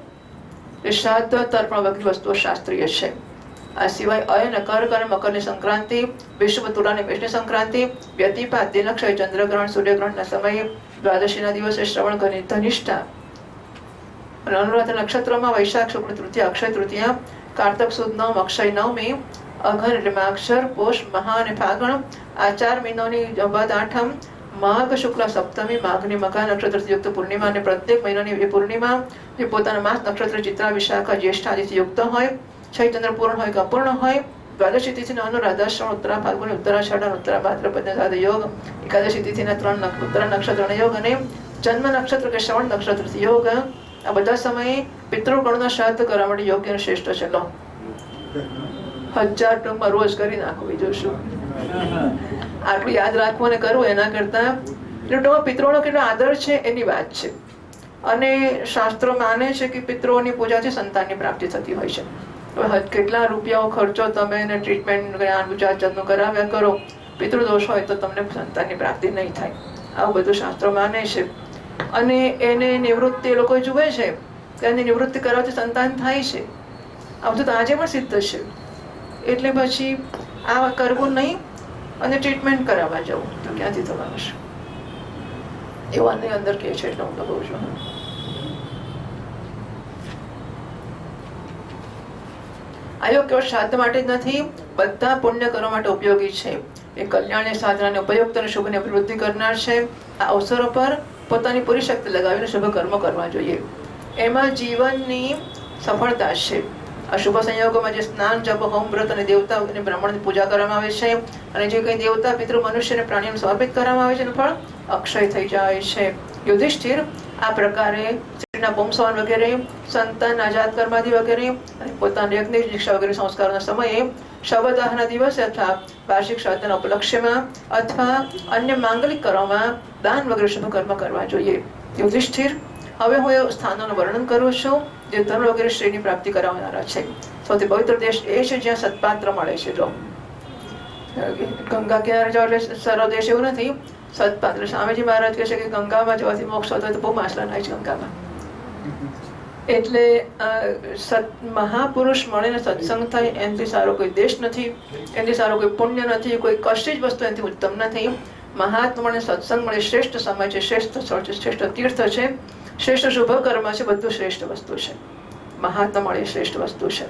એ શ્રાદ્ધ તર્પણ વગેરે વસ્તુઓ શાસ્ત્રીય છે. આ સિવાય અયન કર્ક અને મકરની સંક્રાંતિ, વિશ્વ તુલાની મેષની સંક્રાંતિ, વ્યતિપાત દિનક્ષય ચંદ્રગ્રહણ સૂર્યગ્રહણના સમયે, દ્વાદશીના દિવસે શ્રવણ ઘની ધનિષ્ઠા અને અનુરાધા નક્ષત્રમાં વૈશાખ શુક્લ તૃતીયા અક્ષય તૃતીયા, કાર્તક સુદ નવમ અક્ષય નવમી, અઘન એટલે માક્ષર, પોષ મહા અને ફાગણ આ 4 મહિનાની બાદ આઠમ, માઘ શુક્લ સપ્તમી, માઘની મઘા નક્ષત્રથી યુક્ત પૂર્ણિમા અને પ્રત્યેક મહિનાની એ પૂર્ણિમા જે પોતાના માસ નક્ષત્ર ચિત્રા વિશાખા જ્યેષ્ઠ આદિથી યુક્ત હોય, ચૈતન્ય પૂર્ણ હોય કે અપૂર્ણ હોય, દ્વાદશી તિથિના અનુરાધા શ્રવણ ઉત્તરા ફાલ્ગુની ઉત્તરાષાઢ ઉત્તરા ભાદ્રપદના સાથે યોગ, એકાદશી તિથિના 3 ઉત્તરા નક્ષત્રના યોગ અને જન્મ નક્ષત્ર કે શ્રવણ નક્ષત્રથી યોગ, આ બધા સમયે પિતૃગણના શ્રાદ્ધ કરવા માટે યોગ્ય અને શ્રેષ્ઠ છે. લો 1000 ટૂંકમાં રોજ કરી નાખો. બીજું શું, આટલું યાદ રાખવું અને કરવું એના કરતા પિતૃનો કેટલો આદર છે એની વાત છે. અને શાસ્ત્રો માને છે કે પિતૃઓની પૂજાથી સંતાનની પ્રાપ્તિ થતી હોય છે. કેટલા રૂપિયાઓ ખર્ચો તમે એને ટ્રીટમેન્ટ જાતનું કરાવ્યા કરો, પિતૃદોષ હોય તો તમને સંતાનની પ્રાપ્તિ નહીં થાય. આવું બધું શાસ્ત્રો માને છે. અને એને નિવૃત્તિ એ લોકો જુએ છે કે એની નિવૃત્તિ કરવાથી સંતાન થાય છે. આ બધું તો આજે પણ સિદ્ધ છે. એટલે પછી આ કરવું નહીં અને ટ્રીટમેન્ટ કરાવવા જવું તો ક્યાંથી થવાનું છે? એવાની અંદર કે છે એટલે હું તો કહું છું. આ યોગ કેવળ શ્રાદ્ધ માટે જ નથી, બધા પુણ્ય કરવા માટે ઉપયોગી છે. એ કલ્યાણની સાધનાને ઉપયુક્ત અને શુભની અભિવૃદ્ધિ કરનાર છે. આ અવસરો પર પોતાની પૂરી શક્તિ લગાવીને શુભ કર્મો કરવા જોઈએ. એમાં જીવનની સફળતા છે. અશુભ સંયોગોમાં જે સ્નાન જપ હોમ વ્રત અને દેવતા અને બ્રાહ્મણની પૂજા કરવામાં આવે છે અને જે કંઈ દેવતા પિતૃ મનુષ્ય અને પ્રાણીઓને સમર્પિત કરવામાં આવે છે એનું ફળ અક્ષય થઈ જાય છે. યુધિષ્ઠિર આ પ્રકારે સ્ત્રીના પુંસવન વગેરે, સંતાન આઝાદ કર્માદિ વગેરે અને પોતાના યજ્ઞ દીક્ષા વગેરે સંસ્કારોના સમયે શવદાહના દિવસે અથવા વાર્ષિક શ્રાદ્ધના ઉપલક્ષ્યમાં અથવા અન્ય માંગલિક કર્મોમાં દાન વગેરે શુભ કર્મ કરવા જોઈએ. યુધિષ્ઠિર, હવે હું એ સ્થાનોનું વર્ણન કરું છું જે ધન વગેરે શ્રેયની પ્રાપ્તિ કરાવનારા છે. સૌથી પવિત્ર દેશ એ છે જ્યાં સત્પાત્ર મળે છે. જો ગંગા કિનારે જાઓ એટલે સરળ દેશ એવું નથી, સત્પાત્ર. સ્વામીજી મહારાજ કહે છે કે ગંગામાં જવાથી મોક્ષ થતો હોય તો બહુ માછલા નાય છે ગંગામાં. એટલે મહાપુરુષ મળીને સત્સંગ થાય એનાથી સારો કોઈ દેશ નથી, એનાથી સારો કોઈ પુણ્ય નથી, કોઈ કશી જ વસ્તુ એનાથી ઉત્તમ નથી. મહાત્મા મળીને સત્સંગ મળે શ્રેષ્ઠ સમય છે, શ્રેષ્ઠ સ્થળ છે, શ્રેષ્ઠ તીર્થ છે, શ્રેષ્ઠ શુભ કર્મ છે, બધું શ્રેષ્ઠ વસ્તુ છે. મહાત્મા મળે શ્રેષ્ઠ વસ્તુ છે.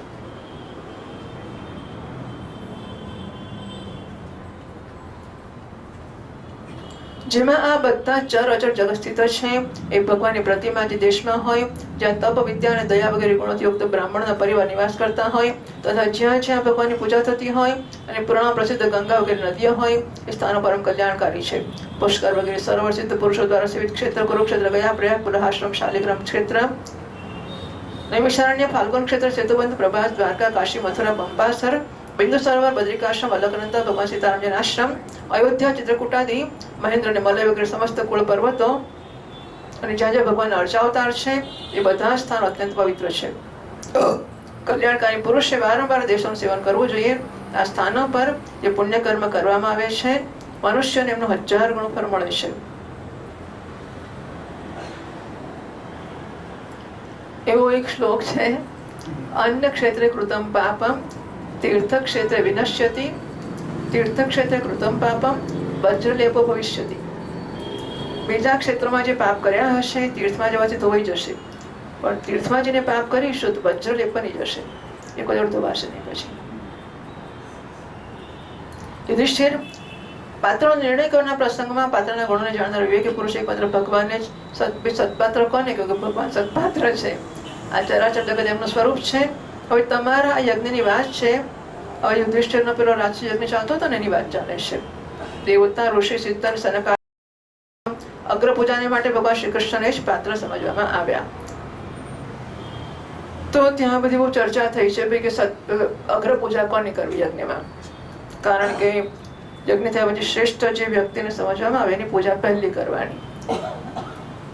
જેમાં આ બધા ચર અચર જગત સ્થિત છે. એ ભગવાનની પ્રતિમા જે દેશમાં હોય, જ્યાં તપ વિદ્યા અને દયા વગેરે ગુણોથી યુક્ત બ્રાહ્મણના પરિવાર નિવાસ કરતા હોય, તથા જ્યાં જ્યાં ભગવાનની પૂજા થતી હોય અને પુરાણ પ્રસિદ્ધ ગંગા વગેરે નદીઓ હોય, એ સ્થાનો પરમ કલ્યાણકારી છે. પુષ્કર વગેરે સરોવર સિદ્ધ પુરુષો દ્વારા સેવિત ક્ષેત્ર કુરુક્ષેત્ર, ગયા પ્રયાગ, પુલહાશ્રમ, શાલિગ્રામ ક્ષેત્ર, નૈમિષારણ્ય, ફાલ્ગુન ક્ષેત્ર, સેતુબંધ, પ્રભાસ, દ્વારકા, કાશી, મથુરા, પંપાસર, બિંદુ સરોવર, બદ્રિકાશ્રમ, અલકનંદા, ભગવાન સીતારામજી આશ્રમ, અયોધ્યા, ચિત્રકૂટાદી, મહેન્દ્ર અને મલય વગેરે સમસ્ત કુળ પર્વતો અને જ્યાં જ્યાં ભગવાનના અર્ચાવતાર છે એ બધા સ્થાનો અત્યંત પવિત્ર છે. કલ્યાણકારી પુરુષે વારંવાર દેશોનું સેવન કરવું જોઈએ. આ સ્થાનો પર જે પુણ્ય કર્મ કરવામાં આવે છે મનુષ્યને એમનું 1000 ગણું ફળ મળે છે. એવો એક શ્લોક છે, અન્ન ક્ષેત્રે કૃતમ પાપમ તીર્થ ક્ષેત્રે વિનશ્યતિ, તીર્થ ક્ષેત્રે કૃતમ પાપમ વજ્રલેપો ભવિષ્યતિ. બીજા ક્ષેત્રમાં જે પાપ કર્યા હશે તીર્થમાં જવાથી ધોવાઈ જશે, પણ તીર્થમાં જેને પાપ કરીશું તો વજ્રલેપ બની જશે, એ કોઈ ધોવાશે નહીં. પછી યુધિષ્ઠિર, પાત્રનો નિર્ણય કરવાના પ્રસંગમાં પાત્રના ગુણોને જાણનાર વિવેકી પુરુષ એકમાત્ર ભગવાનને જ સત્પાત્ર કોને કહ્યું કે ભગવાન સત્પાત્ર છે. આ ચરાચર જગત એમનું સ્વરૂપ છે. હવે તમારા આ યજ્ઞની વાત છે. હવે યુધિષ્ઠિરનો પેલો રાજસી યજ્ઞ ચાલતો હતો ને એની વાત ચાલે છે. દેવતા, ઋષિ, સિદ્ધ, સનકા અગ્ર પૂજાને માટે ભગવાન શ્રી કૃષ્ણને જ પાત્ર સમજવામાં આવ્યા. તો ત્યાં બધી બહુ ચર્ચા થઈ છે ભાઈ કે અગ્ર પૂજા કોની કરવી યજ્ઞમાં, કારણ કે યજ્ઞ થયા પછી શ્રેષ્ઠ જે વ્યક્તિને સમજવામાં આવે એની પૂજા પહેલી કરવાની.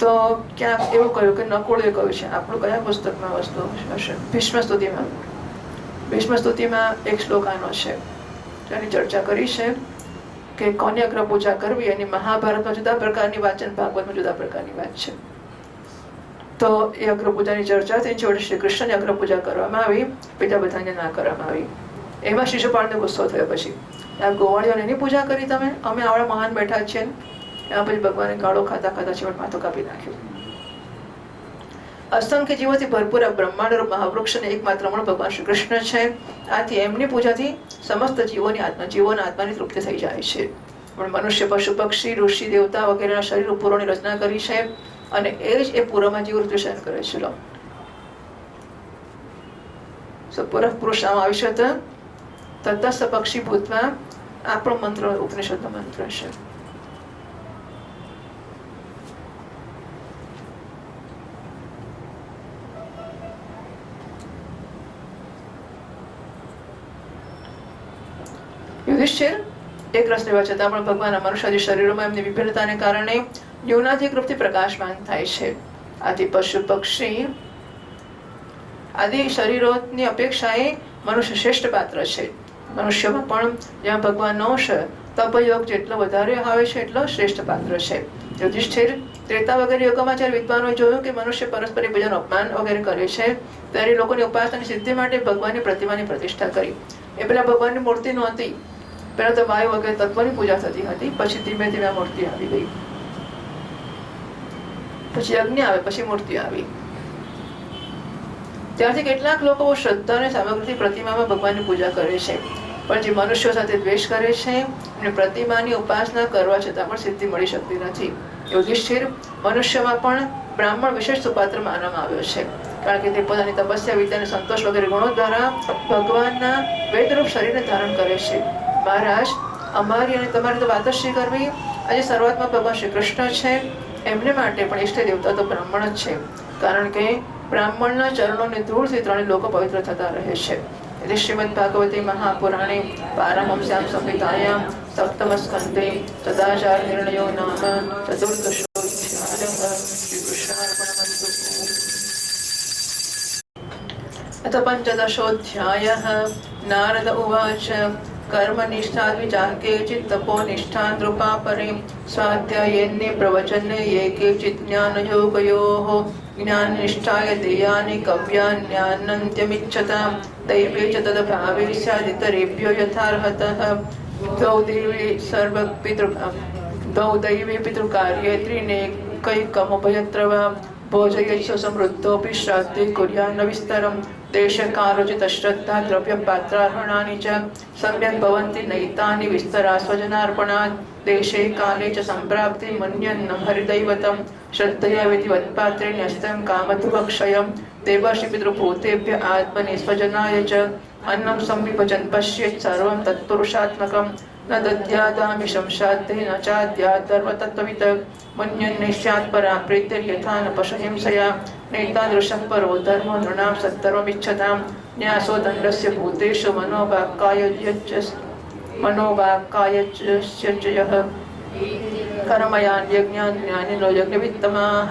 તો ક્યાંક એવું કહ્યું કે નકુળે કહ્યું છે, આપણું કયા પુસ્તકમાં વસ્તુ હશે, ભીષ્મ સ્તુતિમાં. ભીષ્મ સ્તુતિમાં એક શ્લોક આનો છે, જેની ચર્ચા કરી છે કે કોની અગ્ર પૂજા કરવી. એની મહાભારતમાં જુદા પ્રકારની વાત છે, ભાગવતમાં જુદા પ્રકારની વાત છે. તો એ અગ્ર પૂજાની ચર્ચા થઈ, જોડે શ્રી કૃષ્ણની અગ્ર પૂજા કરવામાં આવી, બીજા બધાને ના કરવામાં આવી. એમાં શિશુપાળને ગુસ્સો થયો. પછી આ ગોવાળીઓને એની પૂજા કરી તમે, અમે આવડા મહાન બેઠા છીએ. એમાં પછી ભગવાને ગાળો ખાતા ખાતા છેવટ માથું કાપી નાખ્યું. અસંખ્ય જીવોથી ભરપૂર આ બ્રહ્માંડ મહાવૃક્ષ ને એકમાત્ર મૂળ ભગવાન શ્રી કૃષ્ણ છે. આથી એમની પૂજાથી સમસ્ત જીવોના આત્માની તૃપ્તિ થઈ જાય છે. પણ મનુષ્ય, પશુ, પક્ષી, ઋષિ, દેવતા વગેરેના શરીર પૂરોની રચના કરી છે, અને એ જ એ પૂરમાં જીવવૃત્તિ શયન કરે છે. પુરઃ પુરુષામ આવિશત તતસ્સ પક્ષી ભૂતમાં, આપણો મંત્ર ઉપનિષદનો મંત્ર છે. યુધિષ્ઠિર એક રસ લેવા છતાં પણ ભગવાનના મનુષ્ય શરીરોમાં એમની વિભિન્નતાને કારણે ન્યૂનાધિક રૂપથી પ્રકાશમાન થાય છે. આથી પશુ, પક્ષી આદિ શરીરોની અપેક્ષાએ મનુષ્ય શ્રેષ્ઠ પાત્ર છે. મનુષ્યમાં પણ જ્યાં ભગવાનનો અંશ તપયોગ જેટલો વધારે આવે છે એટલો શ્રેષ્ઠ પાત્ર છે. યુધિષ્ઠિર ત્રેતા વગેરે યુગોમાં જ્યારે વિદ્વાનોએ જોયું કે મનુષ્ય પરસ્પર એકબીજાનું અપમાન વગેરે કરે છે, ત્યારે લોકોની ઉપાસનાની સિદ્ધિ માટે ભગવાનની પ્રતિમાની પ્રતિષ્ઠા કરી. એ પેલા ભગવાનની મૂર્તિ નહોતી. પહેલા તો વાયુ વગેરે તત્વની પૂજા થતી હતી, પછી ધીમે ધીમે આ મૂર્તિ આવી ગઈ. પછી યજ્ઞ આવે, પછી મૂર્તિ આવી. ત્યારથી કેટલાક લોકો શ્રદ્ધા અને સામગ્રીથી પ્રતિમામાં ભગવાનની પૂજા કરે છે, પણ જે મનુષ્યો સાથે દ્વેષ કરે છે અને પ્રતિમાની ઉપાસના કરવા છતાં પણ સિદ્ધિ મળી શકતી નથી. યુધિષ્ઠિર મનુષ્યમાં પણ બ્રાહ્મણ વિશેષ સુપાત્ર માનવામાં આવ્યો છે, કારણ કે તે પોતાની તપસ્યા, વિદ્યા અને સંતોષ વગેરે ગુણો દ્વારા ભગવાનના વેદરૂપ શરીરને ધારણ કરે છે. મહારાજ, અમારી અને તમારી તો વાત જ શી કરવી. આજે શરૂઆતમાં ભગવાન શ્રી કૃષ્ણ છે, એમને માટે પણ ઇષ્ટ દેવતા તો બ્રાહ્મણ જ છે, કારણ કે બ્રાહ્મણના ચરણોની ધૂળથી ત્રણેય લોકો પવિત્ર થતા રહે છે. એટલે શ્રીમદ ભાગવતી મહાપુરાણે પારમહંસ્યામ સંહિતાયામ સપ્તમ સ્કંદે સદાચાર નિર્ણયો નામ ચતુર્દશોऽધ્યાયઃ. શ્રી કૃષ્ણાર્પણમસ્તુ. અથ પંચદશોऽધ્યાયઃ. નારદ ઉવાચ कर्मनिष्ठा द्विजा केचित् तपोनिष्ठा नृपा परे स्वाध्यायेन्ने प्रवचने ये केचित् ज्ञानयोगयोः ज्ञाननिष्ठाय देयानि कव्यान्यानन्त्यमिच्छतां दैवे च तद्भावे स्यादितरेभ्यो यथार्हतः द्वौ दैवे पितृकार्ये त्रीनेकैकमुभयत्र वा भोजयेत्सु समृद्धोऽपि श्राद्धे कुर्यान्न विस्तरम् देशकालोचित श्रद्धा द्रव्यपात्रार्पणानि च सम्यक् भवन्ति नैतानि विस्तरा स्वजनार्पणात् देशे काले च सम्प्राप्ति मन्यन्नं हरिदैवतं श्रद्धया विधिवत्पात्रे न्यस्तं कामधुवक्षयं देवर्षिपितृभूतेभ्य आत्मने स्वजनाय च अन्नं संविभजन् पश्येत् सर्वं तत्पुरुषात्मकं न दद्यादामिषं श्राद्धे न चाद्यात् धर्मतत्त्ववित् मन्यन्नैष्यात् परा प्रीतिर्यथा न पशुहिंसया नैतादृशः परो धर्मो नृणां सद्धर्ममिच्छतां न्यासो दण्डस्य भूतेषु मनोवाक्कायच्यः कर्मयान्यज्ञान् ज्ञानिनो यज्ञवित्तमाः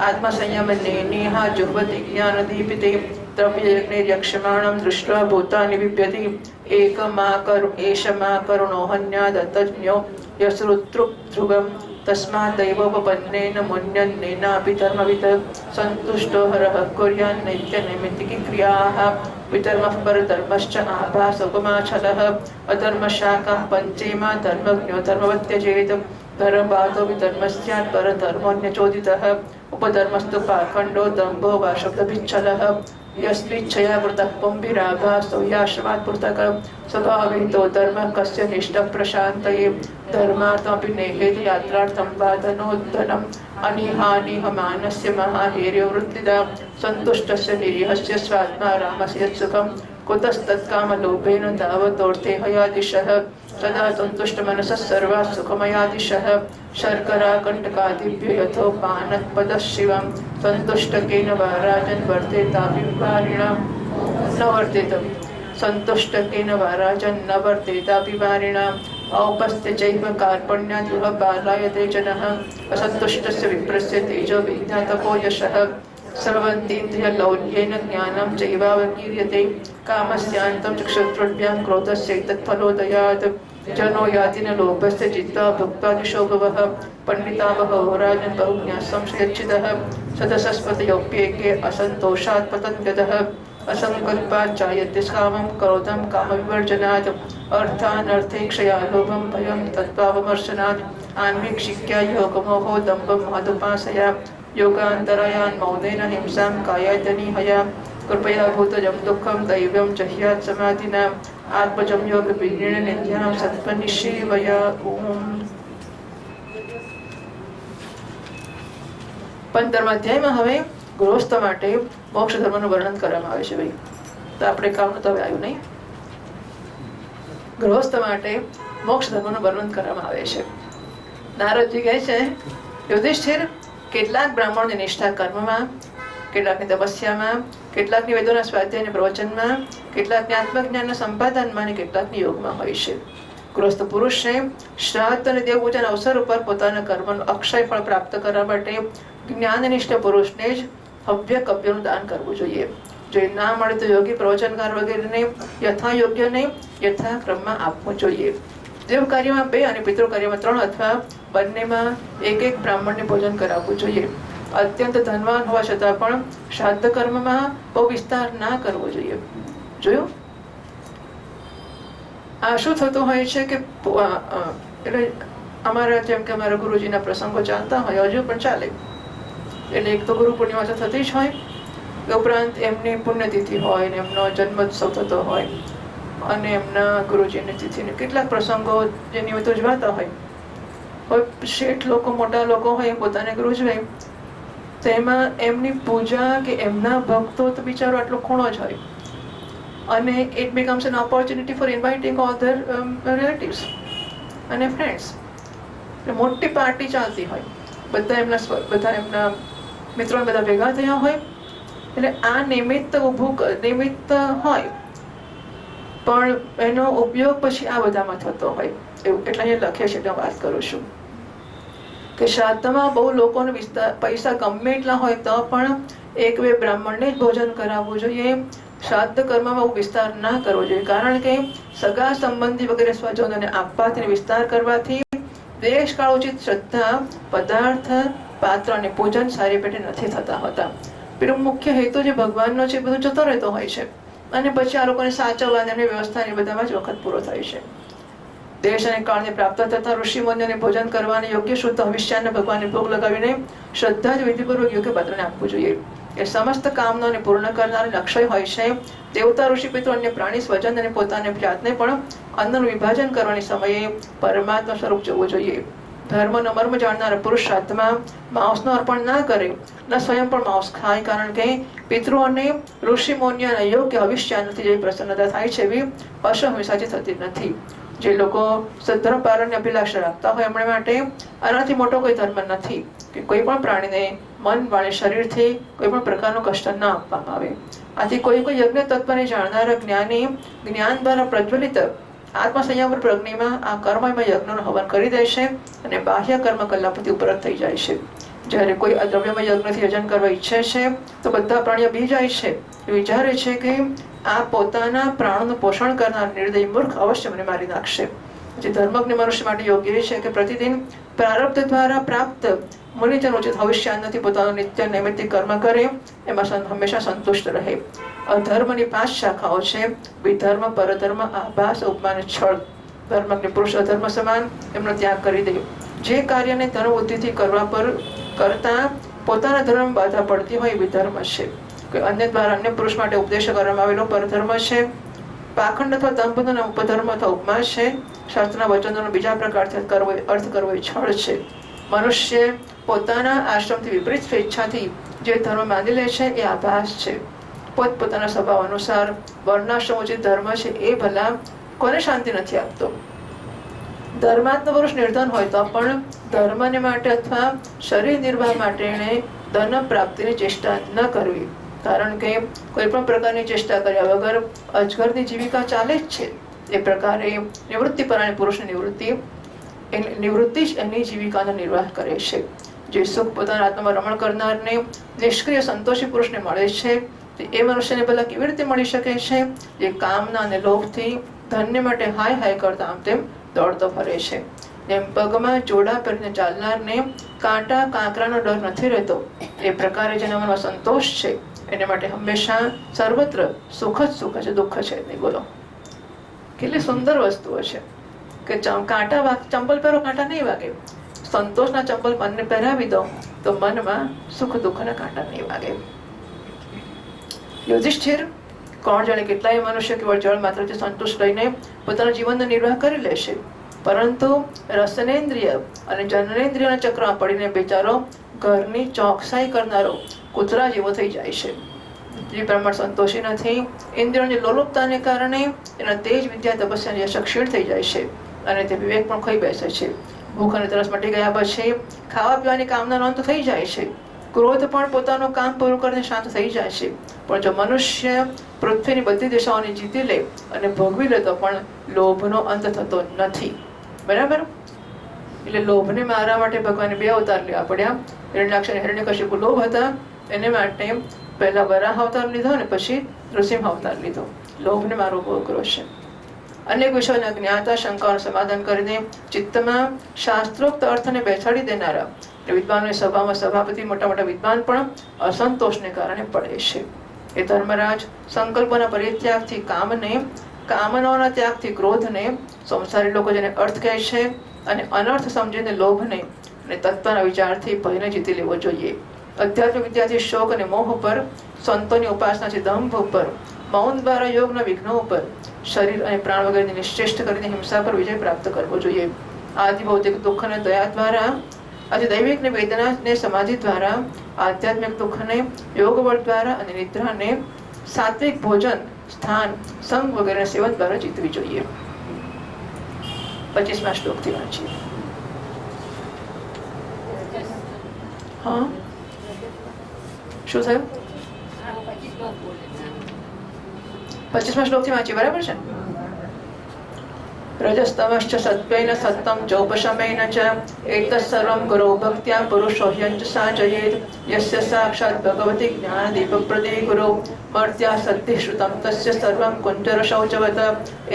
आत्मसंयमनेहा जुह्वति ज्ञानदीपिते द्रव्ययज्ञैर्यक्ष्यमाणं दृष्ट्वा भूतानि बिभ्यति एष मा करुणो हन्यादतज्ञो यश्रुतृध्रुवम् तस्मात् दैवोपपन्नेन मुन्यन्नेनापि धर्मवित् सन्तुष्टो हरः कुर्यान्नैत्यनैमित्तिकी क्रियाः विधर्मः परधर्मश्च आभासोपमाच्छलः अधर्मशाखाः पञ्चेमा धर्मज्ञो धर्मवत्यजेत् धर्मबाधो विधर्मः स्यात् परधर्मोऽन्यचोदितः उपधर्मस्तु पाखण्डो दम्भो वा शब्दभिच्छलः यस्मिच्छया कृतः पुंभिराभासो याश्रमात् पृथक् स्वभावहितो धर्मः कस्य निष्ठः प्रशान्तये धर्मार्थमपि नेहेति यात्रार्थं वादनोद्धनम् अनिहानिहमानस्य महाहेर्यवृत्तिदा सन्तुष्टस्य निरीहस्य स्वात्मा रामस्य यत्सुखं कुतस्तत्कामलोभेन तावदोऽर्थे हयादिशः सदा सन्तुष्टमनसः सर्वाः सुखमयादिशः शर्कराकण्टकादिभ्यो यथोपानत्पदः शिवं सन्तुष्टकेन वा राजन् वर्तेताभिवारिणां न वर्तेत सन्तुष्टकेन वा राजन् न वर्तेताभिवारिणाम् औपस्थ्य चैव कार्पण्याद्युह बालायते जनः असन्तुष्टस्य विप्रस्य तेजो विज्ञातपो यशः सर्वन्तीन्द्रियलौल्येन ज्ञानं चैवावकीर्यते कामस्यान्तं चक्षुत्रुभ्यां क्रोधस्यैतत्फलोदयात् जनो याति न लोभस्य जित्वा भुक्त्वा दिशोभवः पंडिता बहवो राजन् बहुज्ञासंशयच्चिदः सदसस्पतयोप्येके असन्तोषात् पतन्त्यतः असङ्कल्पात् जायते कामं क्रोधं कामविवर्जनात् अर्थानर्थेक्षया लोभं भयं तत्त्वावमर्शनात् आन्वीक्षिक्या योगमोहो दम्भं महदुपासया योगान्तरायान् मौनेन हिंसां कायायतनिहया कृपया भूतजं दुःखं दैव्यं जह्यात् समाधिना आत्मजं योगविज्ञेन नित्यां सत्पनिषेवया ओम 15મા અધ્યાયમાં હવે ગૃહસ્થ માટે મોક્ષ ધર્મનું વર્ણન કરવામાં આવે છે. ભાઈ તો આપણે કામ તો હવે આવ્યું નહીં. ગૃહસ્થ માટે મોક્ષ ધર્મનું વર્ણન કરવામાં આવે છે. નારદજી કહે છે યુધિષ્ઠિર કેટલાક બ્રાહ્મણોની નિષ્ઠા કર્મમાં, કેટલાકની તપસ્યામાં, કેટલાકની વેદોના સ્વાધ્યાય અને પ્રવચનમાં, કેટલાકની આત્મજ્ઞાનના સંપાદનમાં અને કેટલાકની યોગમાં હોય છે. ગૃહસ્થ પુરુષે શ્રાદ્ધ અને દેવપૂજાના અવસર ઉપર પોતાના કર્મનું અક્ષય ફળ પ્રાપ્ત કરવા માટે જ્ઞાનનિષ્ઠ પુરુષને જ હવ્ય કવ્યનું દાન કરવું જોઈએ. જો ના મળે તો યોગી પ્રવચનકાર વગેરેને યથા યોગ્ય નહીં યથા ક્રમમાં આપવું જોઈએ. દેવ કાર્યમાં 2 અને પિતૃ કાર્યમાં 3 અથવા બંનેમાં એક બ્રાહ્મણને ભોજન કરાવવું જોઈએ. અત્યંત ધનવાન હોવા છતાં પણ શ્રાદ્ધ કર્મમાં બહુ વિસ્તાર ના કરવો જોઈએ. જોયું આ શું થતું હોય છે કે એટલે અમારા જેમ કે અમારા ગુરુજીના પ્રસંગો ચાલતા હોય, હજુ પણ ચાલે. એટલે એક તો ગુરુ પૂર્ણિમા તો થતી જ હોય, ઉપરાંત એમની પુણ્યતિથિ હોય ને એમનો જન્મોત્સવ થતો હોય અને એમના ગુરુજીની તિથિને કેટલાક પ્રસંગો જે નિમિત્તો ઉજવાતા હોય. શેઠ લોકો, મોટા લોકો હોય, પોતાને ગુરુ ઉજવે તો એમાં એમની પૂજા કે એમના ભક્તો તો બિચારો આટલો ખૂણો જ હોય અને it becomes N opportunity four inviting other relatives અને ફ્રેન્ડ્સ. મોટી પાર્ટી ચાલતી હોય, બધા એમના મિત્રો બધા ભેગા થયા હોય. એટલે આ નિમિત્ત હોય પણ એનો ઉપયોગ પછી આ બધામાં થતો હોય એવું. એટલે અહીંયા લખે છે, એટલે વાત કરું છું કે શ્રાદ્ધમાં બહુ લોકોને પૈસા ગમે એટલા હોય તો પણ 1-2 બ્રાહ્મણને જ ભોજન કરાવવું જોઈએ. શ્રાદ્ધ કર્મમાં બહુ વિસ્તાર ના કરવો જોઈએ, કારણ કે સગા સંબંધી વગેરે સ્વજનોને આપવાથી વિસ્તાર કરવાથી દેશકાળોચિત શ્રદ્ધા, પદાર્થ, પાત્ર અને પૂજન સારી પેટે નથી થતા હોતા. પેલો મુખ્ય હેતુ જે ભગવાનનો છે બધું જતો રહેતો હોય છે અને પછી આ લોકોને સાચવવાની એમની વ્યવસ્થાની બધામાં જ વખત પૂરો થાય છે. દેશ અને કાળને પ્રાપ્ત થતા ઋષિ મુનિઓને ભોજન કરવાની યોગ્ય શુદ્ધ હવિષ્યાને ભગવાનને ભોગ લગાવીને શ્રદ્ધા જ વિધિપૂર્વક યોગ્ય પાત્રને આપવું જોઈએ. એ સમસ્ત કામનાઓને પૂર્ણ કરનાર અક્ષય હોય છે. દેવતા, ઋષિ, પિતૃ, અન્ય પ્રાણી, સ્વજન અને પોતાને જાતને પણ અન્નનું વિભાજન કરવાની સમયે પરમાત્મા સ્વરૂપ જોવું જોઈએ. ધર્મનો મર્મ જાણનાર પુરુષ શ્રાદ્ધમાં માંસનું અર્પણ ના કરે, ન સ્વયં પણ માંસ ખાય, કારણ કે પિતૃઓને, ઋષિ મુનિઓને યોગ્ય હવિષ્યાનથી જે પ્રસન્નતા થાય છે એવી અસહમિસાથી થતી નથી. જે લોકો સદ્ધર્મ પાલનની અભિલાષા રાખતા હોય એમણે માટે આનાથી મોટો કોઈ ધર્મ નથી કે કોઈ પણ પ્રાણીને મન, વાણી, શરીરથી કોઈ પણ પ્રકારનું કષ્ટ ના આપવામાં આવે. આથી કોઈ યજ્ઞ તત્વને જાણનાર જ્ઞાની જ્ઞાન દ્વારા પ્રજ્વલિત આત્મસંયમ પ્રજ્ઞામાં આ કર્મમય યજ્ઞનું હવન કરી દે છે અને બાહ્ય કર્મ કલાપતિ ઉપરત થઈ જાય છે. જ્યારે કોઈ અદ્રવ્યમય યજ્ઞથી યજન કરવા ઈચ્છે છે તો બધા પ્રાણીઓ બી જાય છે. વિચારે છે કે આ પોતાના પ્રાણનું પોષણ કરનાર નિર્દયી મૂર્ખ અવશ્ય મને મારી નાખશે. જે ધર્મજ્ઞ મનુષ્ય માટે યોગ્ય છે કે પ્રતિદિન પ્રારબ્ધ દ્વારા પ્રાપ્ત મુનિજન ઉચિત ભવિષ્યાન્નથી પોતાનું નિત્ય નૈમિત્તિક કર્મ કરે, એમાં હંમેશા સંતુષ્ટ રહે. અધર્મની 5 શાખાઓ છે: વિધર્મ, પરધર્મ, આભાસ, ઉપમાન, છળ. ધર્મજ્ઞ પુરુષ અધર્મ સમાન એમનો ત્યાગ કરી દે. જે કાર્યને ધર્મ બુદ્ધિથી કરતા પોતાના ધર્મ બાધા પડતી હોય એ વિધર્મ છે. કોઈ અન્ય દ્વારા અન્ય પુરુષ માટે ઉપદેશ કરવામાં આવેલો પરધર્મ છે. પાખંડ અથવા દંભનો ઉપધર્મ અથવા ઉપમાન છે. શાસ્ત્રના વચનોનો બીજા પ્રકારથી અર્થ કરવો એ છળ છે. મનુષ્ય પોતાના આશ્રમથી વિપરીત સ્વેચ્છાથી જે ધર્મ માની લે છે એ આભાસ છે. પોતપોતાના સ્વભાવ અનુસાર વર્ણાશ્રમ ઉચિત ધર્મ છે એ ભલા કોને શાંતિ નથી આપતો. ધર્માત્મ પુરુષ નિર્ધન હોય તો પણ ધર્મને માટે અથવા શરીર નિર્વાહ માટે એણે ધન પ્રાપ્તિની ચેષ્ટા ન કરવી, કારણ કે કોઈ પણ પ્રકારની ચેષ્ટા કર્યા વગર અજગરની જીવિકા ચાલે જ છે. એ પ્રકારે નિવૃત્તિ પરાયણ પુરુષની નિવૃત્તિ જ એની જીવિકાનો નિર્વાહ કરે છે. જે સુખ પોતાના આત્મામાં રમણ કરનારને નિષ્ક્રિય સંતોષી પુરુષને મળે છે, એ મનુષ્યને ભલા કેવી રીતે મળી શકે છે? જે કામના અને લોભથી ધનને માટે હાય હાય કરતા આમ તેમ દોડતો ફરે છે. જેમ પગમાં જોડા પહેરીને ચાલનારને કાંટા કાંકરાનો ડર નથી રહેતો, એ પ્રકારે જેના મનમાં સંતોષ છે એને માટે હંમેશા સર્વત્ર સુખ જ સુખ છે, દુઃખ છે નહીં. બોલો કેટલી સુંદર વસ્તુઓ છે કે કાંટા ચંપલ પહેરો, કાંટા નહીં વાગે. સંતોષના ચંપલ મનને પહેરાવી દો તો મનમાં સુખ દુઃખના કાંટા નહીં વાગે. યુધિષ્ઠિર કોણ જાણે કેટલાય મનુષ્ય કેવળ જળ માત્રથી સંતુષ્ટ લઈને પોતાના જીવનનો નિર્વાહ કરી લેશે, પરંતુ રસનેન્દ્રિય અને જનનેન્દ્રિયના ચક્રમાં પડીને બિચારો ઘરની ચોકસાઈ કરનારો કૂતરા જેવો થઈ જાય છે. જે પ્રમાણ સંતોષી નથી, ઇન્દ્રિયોની લોલુપતાને કારણે એના તેજ વિદ્યા તપસ્યાની યશ ક્ષીણ થઈ જાય છે અને તે વિવેક પણ ખોઈ બેસે છે. ભૂખ અને તરસ મટી ગયા પછી ખાવા પીવાની કામના અંત થઈ જાય છે. ક્રોધ પણ પોતાનું કામ પૂરું કરીને શાંત થઈ જાય છે. પણ જો મનુષ્ય પૃથ્વીની બધી દિશાઓને જીતી લે અને ભોગવી લે તો પણ લોભનો અંત થતો નથી. બરાબર? એટલે લોભને મારવા માટે ભગવાને 2 અવતાર લેવા પડ્યા. હિરણ્યાક્ષ અને હિરણ્યકશિપુ લોભ હતા, એને માટે પહેલા વરાહ અવતાર લીધો અને પછી નૃસિંહ અવતાર લીધો. લોભને મારવો બહુ અઘરો છે. અનેક વિષયોના જ્ઞાતા શંકાઓનું સમાધાન કરીને ચિત્તમાં શાસ્ત્રોક્ત અર્થને બેસાડી દેનારા વિદ્વાનોની સભામાં સભાપતિ મોટા મોટા વિદ્વાન પણ અસંતોષને કારણે પડે છે. એ ધર્મરાજ સંકલ્પોના પરિત્યાગથી કામને, કામનાઓના ત્યાગથી ક્રોધને, સંસારી લોકો જેને અર્થ કહે છે, અને અનર્થ સમજીને લોભને અને તત્વના વિચારથી ભયને જીતી લેવો જોઈએ. અધ્યાત્મ વિદ્યાથી શોક અને મોહ ઉપર, સંતોની ઉપાસનાથી દંભ ઉપર, મૌન દ્વારા યોગના વિઘ્નો ઉપર, શરીર અને પ્રાણ વગેરેને નિશ્ચેષ્ટ કરીને હિંસા પર વિજય પ્રાપ્ત કરવો જોઈએ. આદિ ભૌતિક દુઃખ અને દયા દ્વારા, આદિ દૈવિક ને વેદના ને સમાધિ દ્વારા, આધ્યાત્મિક દુઃખને યોગ બળ દ્વારા અને નિદ્રાને સાત્વિક ભોજન, સ્થાન, સંગ વગેરે સેવન દ્વારા જીતવી જોઈએ. 25મા શ્લોકથી વાંચીએ. હા, શું થયું? 25મા શ્લોકથી વાંચીએ. બરાબર છે? રજસ્તમશ્ચ સત્વેન સત્તમ ચોપશમેન ચ એતત્સર્વં ગુરુ ભક્ત્યા પુરુષો હ્યંજસા જયેત યસ્ય સાક્ષાત ભગવતી જ્ઞાનદીપપ્રદે ગુરુ મર્ત્યા સદ્ધિ શ્રુતમ તસ્ય સર્વં કુંજર શૌચવત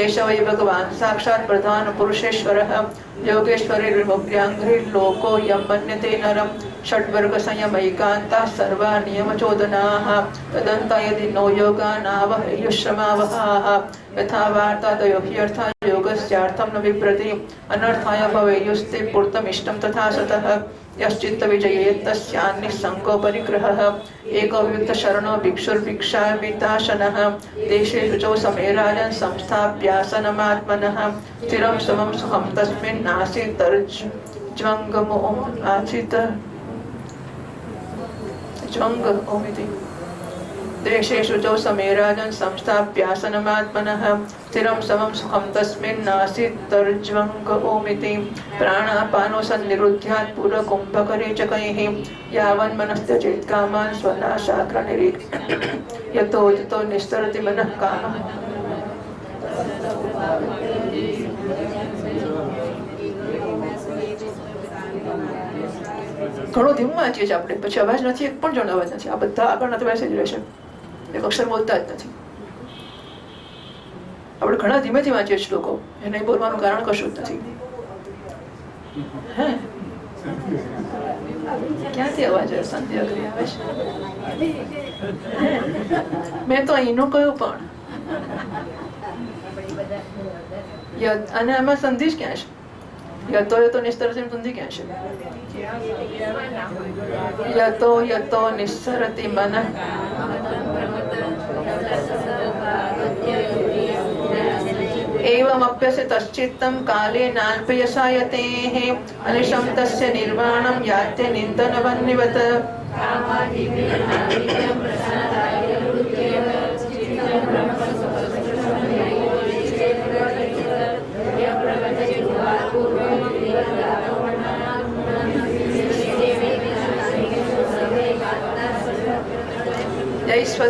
એષ વૈ ભગવાન સાક્ષાત પ્રધાન પુરુષેશ્વરઃ યોગેશ્વરે વિમુક્ત્યાંઘ્રિ લોકો યમ મન્યતે નરમ ષડ્વર્ગ સંયમૈકાંતા સર્વા નિયમચોદનાઃ તદંતા યદિ નો યોગાનાવહેયુશ્રમાવહાઃ यथा वार्तादयो ह्यर्थः योगस्यार्थं न विप्रति अनर्थाय भवेयुस्ते पूर्तमिष्टं तथा सतः यश्चित्त विजये तस्यान्निस्सङ्को परिग्रहः एको वियुक्त शरणो भिक्षुर्भिक्षाविताशनः देशे शुचौ समे राजन् संस्थाप्यासनमात्मनः स्थिरं समं सुखं तस्मिन् आसीत् ज्वङ्गमोमिति देशे शुचौ समे राजन् संस्थाप्यासनमात्मनः स्थिरं समं सुखं तस्मिन् नासीत्तर्ज्वङ्गोमिति प्राणापानो सन्निरुध्यात् पूर्वकुम्भकरेचकैः यावन्मनस्त्यजेत् कामान् स्वनाशाग्रनिरीक् यतो यतो निस्तरति मनः कामः. ઘણો ધીમું વાંચીએ છીએ આપણે, પછી અવાજ નથી, એક પણ જણ અવાજ નથી. આ બધા આગળ નથી બેસી જ રહેશે, એક અક્ષર બોલતા જ નથી. આપણે ઘણા ધીમેથી વાંચીએ શ્લોકો, એ નહીં બોલવાનું કારણ કશું જ નથી. હે ક્યાંથી અવાજ શાંતિ અઘરી આવે છે? મેં તો અહીંનું કહ્યું પણ, અને આમાં સંધિ જ ક્યાં છે? યતો યતો નિસ્તરતિ સંધિ ક્યાં છે? યતો યતો નિસ્સરતિ મનઃ एवमप्यस्य तश्चित्तं काले नाल्पयसायतेः अनिशं तस्य निर्वाणं यात्य निन्दनवन्निवत्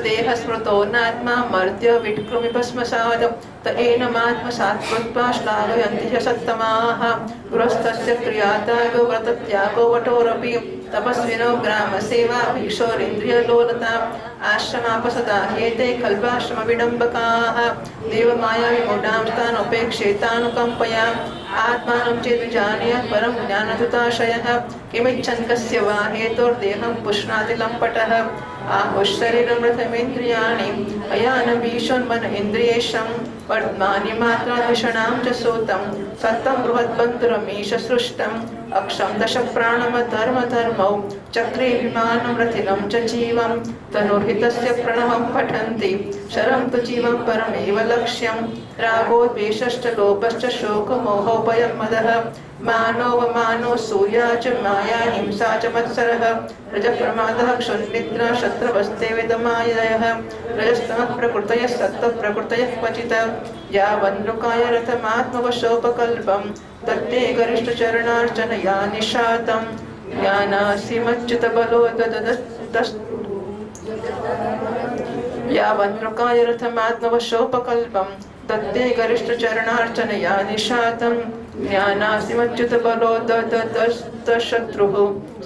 देह स्मृतो नात्मा मर्त्य विक्रुमि भस्मसात् त एनमात्मसात् कृत्वा श्लाघयन्ति च सत्तमाः गृहस्थस्य क्रियात्यागो व्रतत्यागो वटोरपि तपस्विनो ग्रामसेवा भिक्षोरिन्द्रियलोलताम् आश्रमापसदा ह्येते खल्वाश्रमविडम्बकाः देवमायाविमूढांस्तानुपेक्षेतानुकम्पया आत्मानं चेद्विजानीयात् परं ज्ञानधृताशयः किमिच्छन् कस्य वा हेतोर्देहं पुष्णाति लम्पटः आहुश्शरीरं रथमेन्द्रियाणि अयानभीषोन्मन इन्द्रियेशं वर्त्मानि मात्राद्विषणां च सूतं सत्तं बृहद्बन्धुरमीश सृष्टम् अक्षं दशप्राणमधर्मधर्मौ चक्रे विमानं रथिनं च जीवं तनुर्हितस्य प्रणवं पठन्ति शरं तु जीवं परमेव लक्ष्यं रागोद्वेषश्च लोभश्च शोकमोहोभयमदः मानोवमानो सूया च माया हिंसा च मत्सरः रजप्रमादः क्षुन्निद्रा शत्रवस्ते विदमाययः रजस्तमः प्रकृतयः सत्त्वप्रकृतयः क्वचित् यावन्नृकाय रथमात्मवशोपकल्पं तत्ते गरिष्ठचरणार्चनया निशातं ज्ञानासिमच्युतबलो यावन्नृकाय रथमात्मवशोपकल्पं तत्ते गरिष्ठचरणार्चनया निशातं ज्ञानासिमच्युतबलो दशत्रुः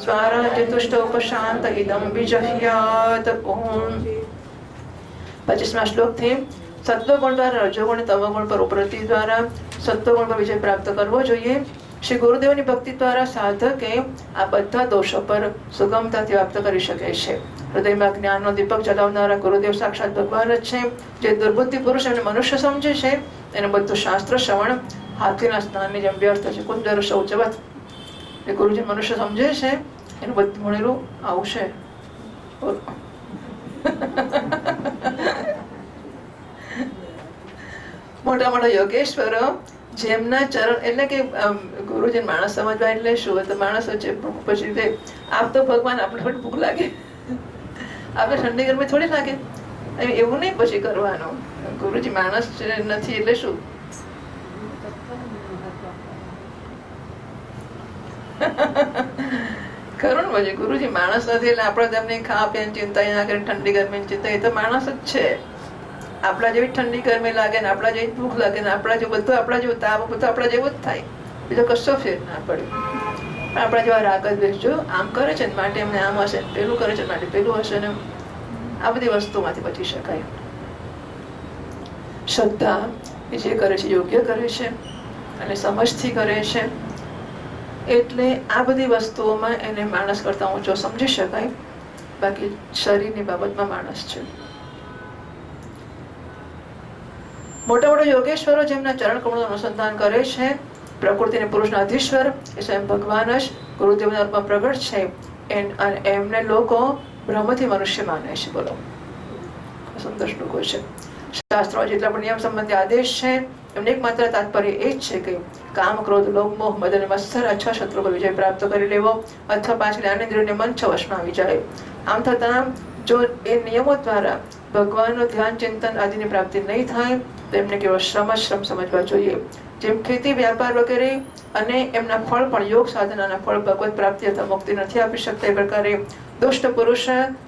स्वाराज्यतुष्टोपशान्त इदं विजह्यात्। 25वां श्लोक थी सत्वगुण द्वारा रजोगुण तमोगुण पर उपरति द्वारा सत्वगुण पर विजय प्राप्त करવો જોઈએ। શ્રી ગુરુદેવની ભક્તિ દ્વારા સાધકે આ બધા દોષો પર સુગમતાથી પ્રાપ્ત કરી શકે છે। હૃદયમાં જ્ઞાનનો દીપક જલાવનારા ગુરુદેવ સાક્ષાત ભગવાન જ છે। જે દુર્બુદ્ધિ પુરુષ અને મનુષ્ય સમજે છે એને બધું શાસ્ત્ર શ્રવણ હાથીના સ્નાનની જેમ વ્યર્થ છે। કુંજર શૌચવત એ ગુરુજી મનુષ્ય સમજે છે એનું બધું ભણેલું આવું છે। મોટા મોટા યોગેશ્વરો જેમના ચરણ એટલે કે ગુરુજી માણસ સમજવા એટલે શું તો માણસ છે પછી આપ તો ભગવાન આપણે થોડી ભૂખ લાગે આપણે ઠંડી ગરમી થોડી લાગે એવું નહીં પછી કરવાનું। ગુરુજી માણસ નથી એટલે શું ખરું ને પછી ગુરુજી માણસ નથી એટલે આપણે તેમની ખાવા પીવાની ચિંતા ના કરી ઠંડી ગરમીની ચિંતા એ તો માણસ જ છે। આપણા જેવી ઠંડી ગરમી લાગે ને આપણા જેવી ભૂખ લાગે ને આપણા જેવું બધું આપણા જેવું તાપ બધું આપણા જેવું જ થાય બીજો કશો ફેર ના પડે। આપણા જેવા રાગ જ બેસજો આમ કરે છે ને માટે એમને આમ હશે પેલું કરે છે માટે પેલું હશે ને આ બધી વસ્તુમાંથી બચી શકાય। શ્રદ્ધા એ જે કરે છે યોગ્ય કરે છે અને સમજથી કરે છે એટલે આ બધી વસ્તુઓમાં એને માણસ કરતા ઊંચો સમજી શકાય। બાકી શરીરની બાબતમાં માણસ છે। મોટા મોટા યોગેશ્વરો જેમના ચરણ કમળનું અનુસંધાન કરે છે પ્રકૃતિને પુરુષના અધીશ્વર એ સ્વયં ભગવાન જ ગુરુદેવના રૂપમાં પ્રગટ છે એમને લોકો બ્રહ્મથી મનુષ્ય માને છે। બોલો સુંદર શ્લોકો છે। શાસ્ત્રોમાં જેટલા પણ નિયમ સંબંધી આદેશ છે એમને એકમાત્ર તાત્પર્ય એ જ છે કે કામ ક્રોધ લોભ મોહ મદ અને મત્સર છ શત્રુ પર વિજય પ્રાપ્ત કરી લેવો અથવા પાછળ જ્ઞાનેન્દ્રિયોને મન છ વશમાં આવી જાય। આમ થતાં જો એ નિયમો દ્વારા ભગવાનનું ધ્યાન ચિંતન આદિની પ્રાપ્તિ નહીં થાય તો એમને કેવળ શ્રમ સમજવા જોઈએ। જેમ ખેતી વ્યાપાર વગેરે અને એમના ફળ પણ યોગ સાધનાના ફળ ભગવત પ્રાપ્તિ અથવા મુક્તિ નથી આપી શકતા એ પ્રકારે દુષ્ટ પુરુષ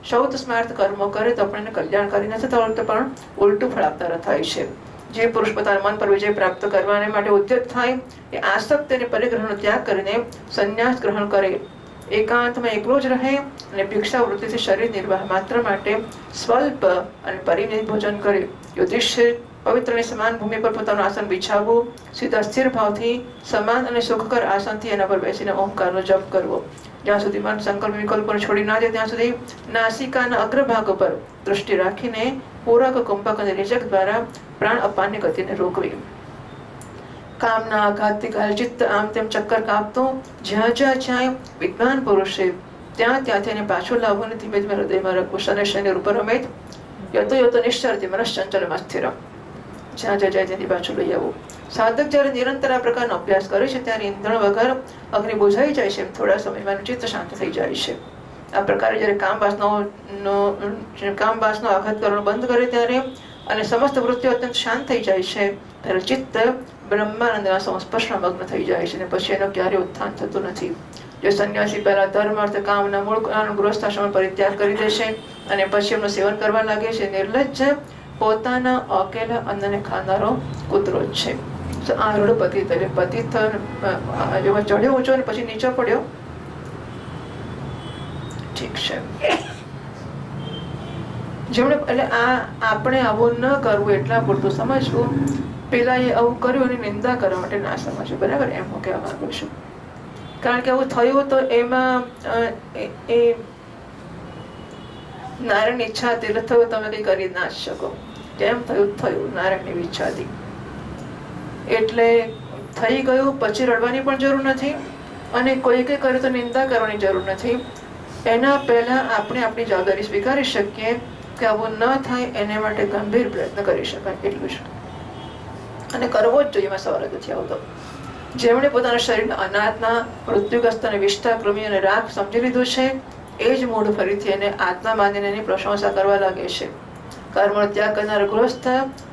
સૌત સ્માર્થ કર્મો કરે તો પણ એને કલ્યાણકારી નથી થતું પણ ઉલટું ફળ આપતા થાય છે। જે પુરુષ પોતાના મન પર વિજય પ્રાપ્ત કરવા માટે ઉદ્યત થાય એ આસક્ત અને પરિગ્રહનો ત્યાગ કરીને સંન્યાસ ગ્રહણ કરે એકાંતમાં એકલો જ રહે અને ભિક્ષાવૃત્તિથી શરીર નિર્વાહ માત્ર માટે સ્વલ્પ અને પરિમિત ભોજન કરે। યુધિષ્ઠિર પવિત્રની સમાન ભૂમિ પર પોતાનું આસન બિછાવવું સીધા સ્થિર ભાવથી સમાન અને સુખકર આસનથી એના પર બેસીને ઓમકારનો જપ કરવો। જ્યાં સુધી મન સંકલ્પ વિકલ્પોને છોડી ના દે ત્યાં સુધી નાસિકાના અગ્રભાગ પર દૃષ્ટિ રાખીને પૂરક કુંભક અને રેચક દ્વારા પ્રાણ અપાનની ગતિને રોકવી। કામના આઘાતથી ઘાયલ ચિત્ત આમ તેમ ચક્કર કાપતું જ્યાં જાય વિદ્વાન પુરુષે ત્યાંથી એને પાછું લાવવું અને ધીમે ધીમે હૃદયમાં રાખવું। શનિ શનિ રૂપરમેત યતો યતો નિશ્ચરતી મનશ્ચંચલમ અસ્થિરમ જ્યાં જાય ત્યાંથી પાછું લઈ આવવું। સાધક જ્યારે નિરંતર આ પ્રકારનો અભ્યાસ કરે છે ત્યારે ઈંધણ વગર અગ્નિ બુઝાઈ જાય છે થોડા સમયમાં ચિત્ત શાંત થઈ જાય છે। આ પ્રકારે જ્યારે કામ વાસનો આઘાત કરવાનો બંધ કરે ત્યારે અને સમસ્ત વૃત્તિઓ અત્યંત શાંત થઈ જાય છે ત્યારે ચિત્ત બ્રહ્માનંદના સંસ્પર્શમાં મગ્ન થઈ જાય છે અને પછી એનો ક્યારેય ઉત્થાન થતું નથી। જો સંન્યાસી પહેલા ધર્મ અર્થ કામના મૂળ ગૃહસ્થાશ્રમ પરિત્યાગ કરી દેશે અને પછી એમનું સેવન કરવા લાગે છે, નિર્લજ્જ પોતાના અકેલા અન્નને ખાનારો કૂતરો જ છે. આરૂઢ પતિત એટલે પતિત જેમાં ચડ્યો ઊંચો અને પછી નીચે પડ્યો. ઠીક છે. જેમણે એટલે આપણે આવું ન કરવું એટલા પૂરતું સમજવું. પેલા એ આવું કર્યું એની નિંદા કરવા માટે ના સમજવું. બરાબર, એમ હું કહેવા માંગુ છું. કારણ કે આવું થયું તો એમાં એ નારાયણની ઈચ્છા હતી એટલે થયું, તમે કઈ કરી ના શકો. જેમ થયું થયું, નારાયણની ઈચ્છા હતી એટલે થઈ ગયું. પછી રડવાની પણ જરૂર નથી અને કોઈ કઈ કર્યું તો નિંદા કરવાની જરૂર નથી. એના પહેલા આપણે આપણી જવાબદારી સ્વીકારી શકીએ કે આવું ન થાય એને માટે ગંભીર પ્રયત્ન કરી શકાય એટલું જ. અને કરવો જ જોઈએ, એમાં સવાલ જ નથી આવતો. જેમણે પોતાના શરીરના અનાજના મૃત્યુગ્રસ્ત અને વિષ્ટા કૃમિ અને રાખ સમજી લીધું છે એ જ મૂળ ફરીથી એને આત્મા માનીને એની પ્રશંસા કરવા લાગે છે. કર્મનો ત્યાગ કરનાર ગૃહસ્થ,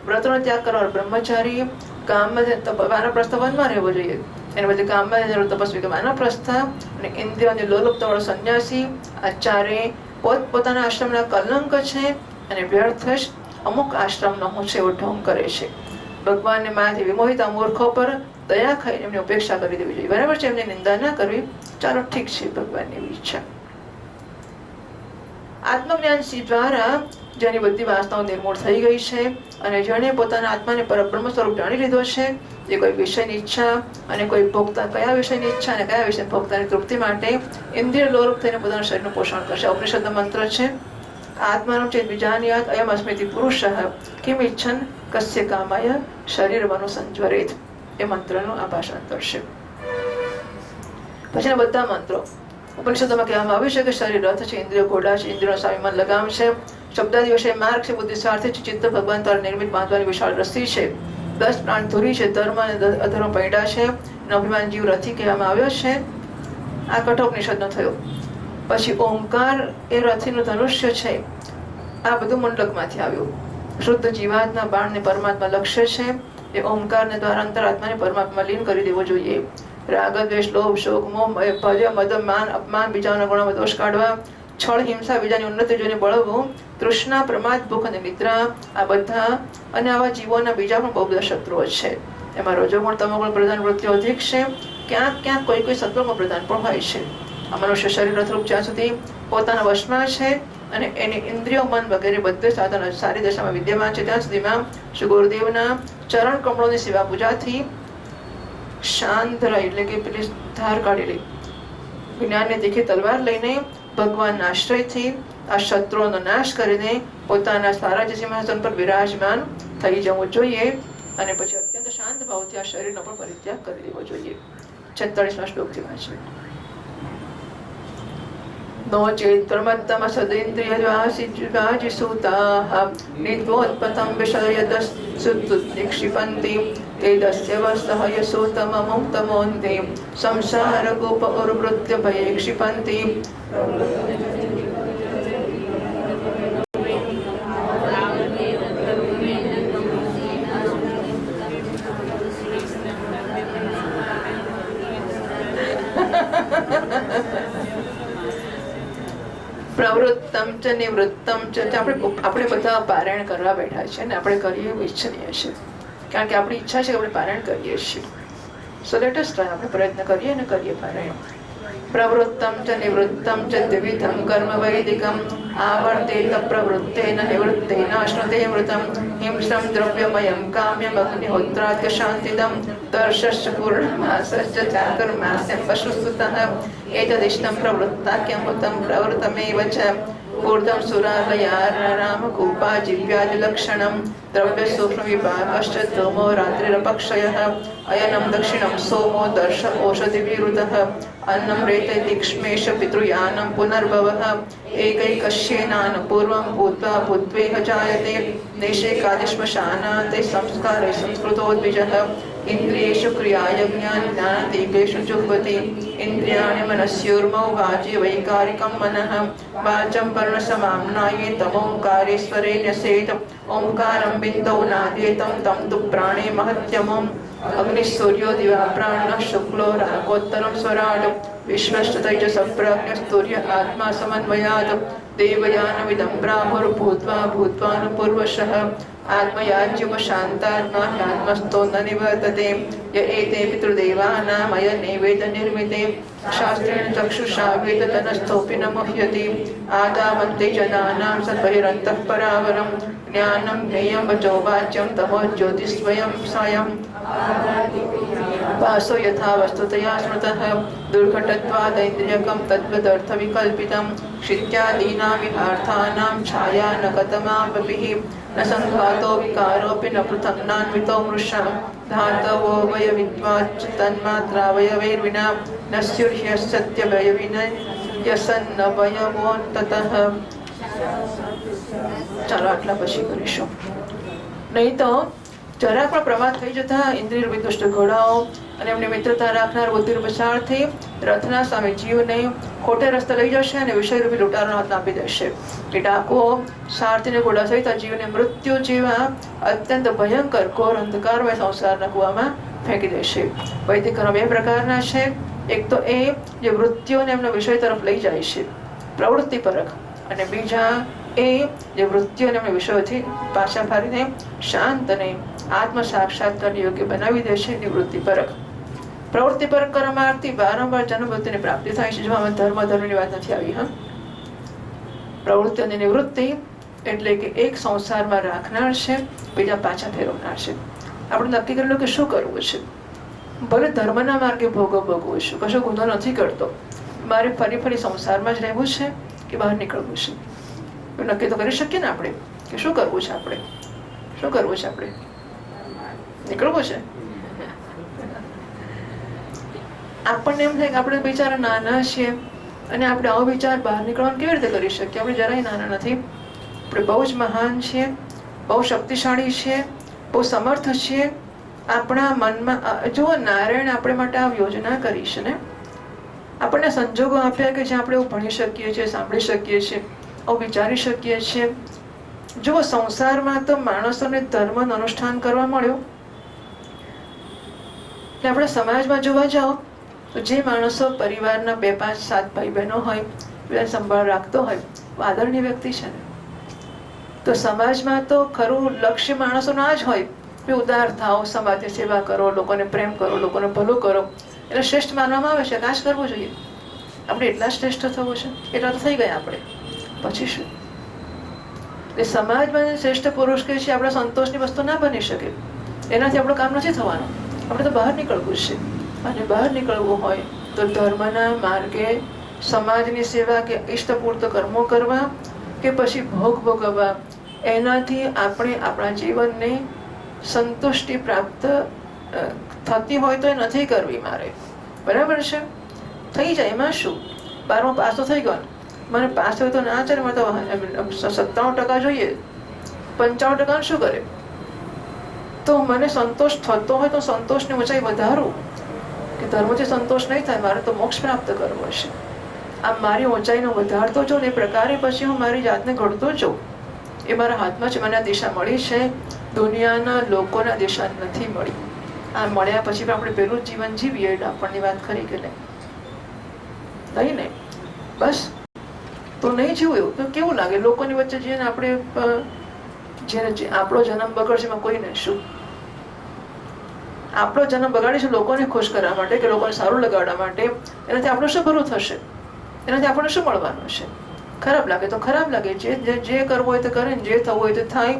વ્રતનો ત્યાગ કરનાર બ્રહ્મચારી, કામમાં વાનપ્રસ્થ વનમાં રહેવો જોઈએ એને બદલે કામમાં તપસ્વી કે વાનપ્રસ્થ, અને ઇન્દ્રિયોની લોલુપતા વાળો સંન્યાસી. આ ચારે પોતાના આશ્રમના કલંક છે અને વ્યર્થ જ અમુક આશ્રમનો ઊંચેવો ઢોંગ કરે છે. ભગવાનને માથી વિમોહિતા મૂર્ખો પર દયા ખાઈને એમની ઉપેક્ષા કરી દેવી જોઈએ. બરાબર છે, એમની નિંદા ના કરવી. ચાલો ઠીક છે, ભગવાનની ઈચ્છા. આત્મજ્ઞાન દ્વારા જેની બધી વાસનાઓ નિર્મૂળ થઈ ગઈ છે અને જેણે પોતાના આત્માને પરબ્રહ્મ સ્વરૂપ જાણી લીધો છે, એ કોઈ વિષયની ઈચ્છા અને કોઈ ભોગતા કયા વિષયની ઈચ્છા અને કયા વિષય ભોગતાની તૃપ્તિ માટે ઇન્દ્રિય લોલુપ થઈને પોતાના શરીરનું પોષણ કરશે. ઉપનિષદનો મંત્ર છે, આત્માનું ચેત વિજાનયાત અયમ અસ્મિતિ પુરુષઃ કિમ ઇચ્છન કસ્ય કામાય શરીરવનું સંજ્વરેત. એ મંત્રનું આ ભાષાંતર છે. પછીના બધા મંત્રો ઉપનિષદોમાં કહેવામાં આવ્યું છે કે શરીર રથ છે, ઇન્દ્રિયો ઘોડા છે, ઇન્દ્રિયો સ્વાભિમાન લગામ છે, શબ્દાદી વિષય માર્ગ છે, બુદ્ધિ સ્વાર્થ છે, ચિત્ત ભગવાન દ્વારા નિર્મિત બાંધવાની વિશાળ રસ્સી છે, 10 પ્રાણ ધુરી છે, ધર્મ અને અધર્મ પૈડા છે, અભિમાન જીવ રથી કહેવામાં આવ્યો છે. આ કઠોપનિષદનો થયો. પછી ઓમકાર એ રથીનું ધનુષ્ય છે. આ બધું મુંડકમાંથી આવ્યું. શુદ્ધ જીવાતના બાણને પરમાત્મા લક્ષ્ય છે. એ ઓમકારને દ્વારા અંતરાત્માને પરમાત્મા લીન કરી દેવો જોઈએ. રાગ દ્વેષ લોભ શોક મોહ ભય મદ માન અપમાન, બીજાના ગુણોમાં દોષ કાઢવા, છળ હિંસા, બીજાની ઉન્નતિ જોઈને બળવું, તૃષ્ણા પ્રમાદ ભૂખ અને નિદ્રા, આ બધા અને આવા જીવોના બીજા પણ બહુ બધા શત્રુઓ છે. એમાં રજોગુણ તમોગુણ પ્રધાન વૃત્તિઓ અધિક છે. ક્યાંક ક્યાંક કોઈ કોઈ સત્વગુણ પ્રધાન પણ હોય છે. આ મનુષ્ય શરીર રથરૂપ જ્યાં સુધી પોતાના વશમાં છે અને એની ઇન્દ્રિયો મન વગેરે બધે સાધનો સારી દશામાં વિદ્યમાન છે ત્યાં સુધીમાં શ્રી ગુરુદેવના ચરણ કમળોની સેવા પૂજાથી શાંત રહે. એટલે કે પેલી ધાર કાઢેલી જ્ઞાનની તીખી તલવાર લઈને ભગવાનના આશ્રયથી આ શત્રુઓનો નાશ કરીને પોતાના સારા સિંહાસન પર વિરાજમાન થઈ જવું જોઈએ અને પછી અત્યંત શાંત ભાવથી આ શરીરનો પણ પરિત્યાગ કરી દેવો જોઈએ. 46મા શ્લોકથી વાંચીએ. नो चेत् प्रमत्तम सदेन्द्रियवाजिसुताः नित्वोत्पतं विषयदस्सुत्क्षिपन्ति तेदस्य वस्तः यशोतममुक्तमोऽन्ते संसारकूप उर्वृत्य भये क्षिपन्ति. પ્રવૃત્તમ ચ નિવૃત્તમ ચ. આપણે બધા પારાયણ કરવા બેઠા છે ને આપણે કરીએ એવું ઈચ્છનીય છે કારણ કે આપણી ઈચ્છા છે કે આપણે પારાયણ કરીએ છીએ. સો લેટ અસ ટ્રાય, આપણે પ્રયત્ન કરીએ અને કરીએ પારાયણ. પ્રવૃત્તમ ચ નિવૃત્તમ ચ દ્વિવિધમ કર્મ વૈદિકમ આવર્તેત પ્રવૃત્તેન નિવૃત્તેન અશ્નુતે મૃતમ હિંસમ દ્રવ્યમયમ કામ્યમ અગ્નિહોત્રાત્ય શાંતિદમ દર્શશ્ચ પૂર્ણમાસશ્ચ ચાતુર્માસ્યમ પશુસ્તુતઃ એતદિષ્ટમ પ્રવૃત્તાખ્યમૃતમ પ્રવૃત્તમેવ ચ ऊर्धं सुरालयारामकूपा जिव्यादिलक्षणं द्रव्य सूक्ष्म विभागश्च धूमो रात्रिरपक्षयः अयनं दक्षिणं सोमो दर्श ओषधिविरुद्धः अन्नं रेते तीक्ष्मेश पितृयानं पुनर्भवः एकैकस्येनान् पूर्वं भूत्वा भूत्वेह जायते देशे कादिश्मशानान्ते संस्कारे संस्कृतोद्विजः इन्द्रियेषु क्रियायज्ञान् ज्ञानदीपेषु जुह्वति इन्द्रियाणि मनस्योर्मौ वाचि वैकारिकं मनः वाचं वर्णसमाम्नाये तमोङ्कारेश्वरे न्यसेत् ओङ्कारं बिन्दौ नाद्येतं तं तु प्राणे महत्यमम् अग्निः सूर्यो दिवा प्राणः शुक्लो रागोत्तरं स्वराट् विश्वस्तैज संप्राज्ञ स्तूर्य आत्मा समन्वयात् देवयानमिदं ब्राह्मणभूत्वा भूत्वानुपूर्वशः आत्मयाज्युपशान्तात्मा ह्यात्मस्थो न निवर्तते य एते पितृदेवानामय नैवेद्यनिर्मिते शास्त्रेण चक्षुषा वेदतनस्थोऽपि न मुह्यति आदावन्ते जनानां सद्बहिरन्तः परावरं ज्ञानं ज्ञेयं वचो वाच्यं तमो ज्योतिस्वयं सायं वासो यथा वस्तुतया स्मृतः दुर्घटत्वादैन्द्रियकं तद्वदर्थविकल्पितं क्षित्यादीनां विहार्थानां छाया न कतमापि न संघातो विकारोऽपि न पृथक्नान्वितो मृषा धातवो वयविद्वाच् तन्मात्रावयवैर्विना न स्युर्ह्यसत्यवयविनयसन्नवयवोऽन्ततः। ચાલો આટલા પછી કરીશું, નહીં તો જરાક પણ પ્રમાદ થઈ જતા ઇન્દ્રિય વિદુષ્ટ ઘોડાઓ અને એમની મિત્રતા રાખનાર બુદ્ધિ પછાડથી રથના સામે જીવને ખોટે રસ્તે લઈ જશે અને વિષયરૂપી લૂંટારાનો હાથ આપી દેશે. એ ડાકુઓ સારથીને ઘોડા સહિત જીવને મૃત્યુ જેવા અત્યંત ભયંકર ઘોર અંધકારમય સંસારના કુવામાં ફેંકી દેશે. વૈદિક કર્મ બે પ્રકારના છે. એક તો એ જે વૃત્તિઓને એમના વિષય તરફ લઈ જાય છે, પ્રવૃત્તિ પરક, અને બીજા એ જે વૃત્તિઓને એમના વિષયોથી પાછા ફારીને શાંત અને આત્મ સાક્ષાત્કાર યોગ્ય બનાવી દેશે. નિવૃત્તિ પરક. પ્રવૃત્તિ પરક કર્માર્થી વારંવાર જન્મ મૃત્યુની પ્રાપ્તિ થાય છે. જો આમાં ધર્મની વાત નથી આવી. હા, પ્રવૃત્તિ અને નિવૃત્તિ એટલે કે એક સંસારમાં રાખનાર છે, બીજા પાછા ફેરવનાર છે. આપણે નક્કી કરેલું કે શું કરવું છે. ભલે ધર્મના માર્ગે ભોગવવું છું, કશો ગુનો નથી કરતો, મારે ફરી ફરી સંસારમાં જ રહેવું છે કે બહાર નીકળવું છે. નક્કી તો કરી શકીએ ને આપણે કે શું કરવું છે. આપણે શું કરવું છે? આપણે નીકળવું છે. આપણને એમ થાય કે આપણે બિચારા નાના છીએ અને આપણે આવો વિચાર બહાર નીકળવાનું કેવી રીતે કરી શકીએ? આપણે જરાય નાના નથી. આપણે બહુ જ મહાન છીએ, બહુ શક્તિશાળી છીએ, બહુ સમર્થ છીએ. આપણા મનમાં જો નારાયણ આપણે માટે આ યોજના કરી છે ને, આપણને સંજોગો આપ્યા કે જ્યાં આપણે એવું ભણી શકીએ છીએ, સાંભળી શકીએ છીએ, આવું વિચારી શકીએ છીએ. જો સંસારમાં તો માણસોને ધર્મનું અનુષ્ઠાન કરવા મળ્યું, એટલે આપણે સમાજમાં જોવા જાઓ તો જે માણસો પરિવારના 2, 5, 7 ભાઈ બહેનો હોય, બધા સંભાળ રાખતો હોય, આદરણીય વ્યક્તિ છે ને. તો સમાજમાં તો ખરું લક્ષ્ય માણસોનો આ જ હોય કે ઉદાર થાઓ, સમાજની સેવા કરો, લોકોને પ્રેમ કરો, લોકોને ભલું કરો. એટલે શ્રેષ્ઠ માનવામાં આવે છે. કાશ કરવું જોઈએ. આપણે એટલા શ્રેષ્ઠ થવું છે, એટલા તો થઈ ગયા આપણે. પછી શું? એટલે સમાજમાં શ્રેષ્ઠ પુરુષ કે છે આપણા સંતોષની વસ્તુ ના બની શકે. એનાથી આપણું કામ નથી થવાનું. આપણે તો બહાર નીકળવું છે. અને બહાર નીકળવું હોય તો ધર્મના માર્ગે સમાજની સેવા કે ઇષ્ટપૂર્ત કર્મો કરવા કે પછી ભોગ ભોગવવા, એનાથી આપણે આપણા જીવનને સંતુષ્ટિ પ્રાપ્ત થતી હોય તો એ નથી કરવી મારે. બરાબર છે? થઈ જાય, એમાં શું? 12મું પાસ તો થઈ ગયો, મને પાસ થયું તો ના ચાલે, મને તો 97% જોઈએ, 95% શું કરે? તો મને સંતોષ થતો હોય તો સંતોષની ઊંચાઈ વધારું કે ધર્મથી સંતોષ નહીં થાય, મારે તો મોક્ષ પ્રાપ્ત કરવો છે. આ મારી ઊંચાઈને વધારતો જો ને એ પ્રકારે પછી હું મારી જાતને ઘડતો જાઉં. એ મારા હાથમાં છે. મને આ દિશા મળી છે, દુનિયાના લોકોના દિશા નથી મળી. આ મળ્યા પછી આપણે પેલું જીવન જીવીએ એટલે આપણની વાત ખરી કે નહીં ને? બસ તો નહીં જીવું એવું તો કેવું લાગે? લોકોની વચ્ચે જઈને આપણે જેને આપણો જન્મ બગડશે એમાં કોઈને શું? આપણો જન્મ બગાડીશું લોકોને ખુશ કરવા માટે કે લોકોને સારું લગાડવા માટે. એનાથી આપણું શું ભલું થશે? એનાથી આપણને શું મળવાનું છે? ખરાબ લાગે તો ખરાબ લાગે. જે કરવું હોય તો કરે, જે થવું હોય તો થાય.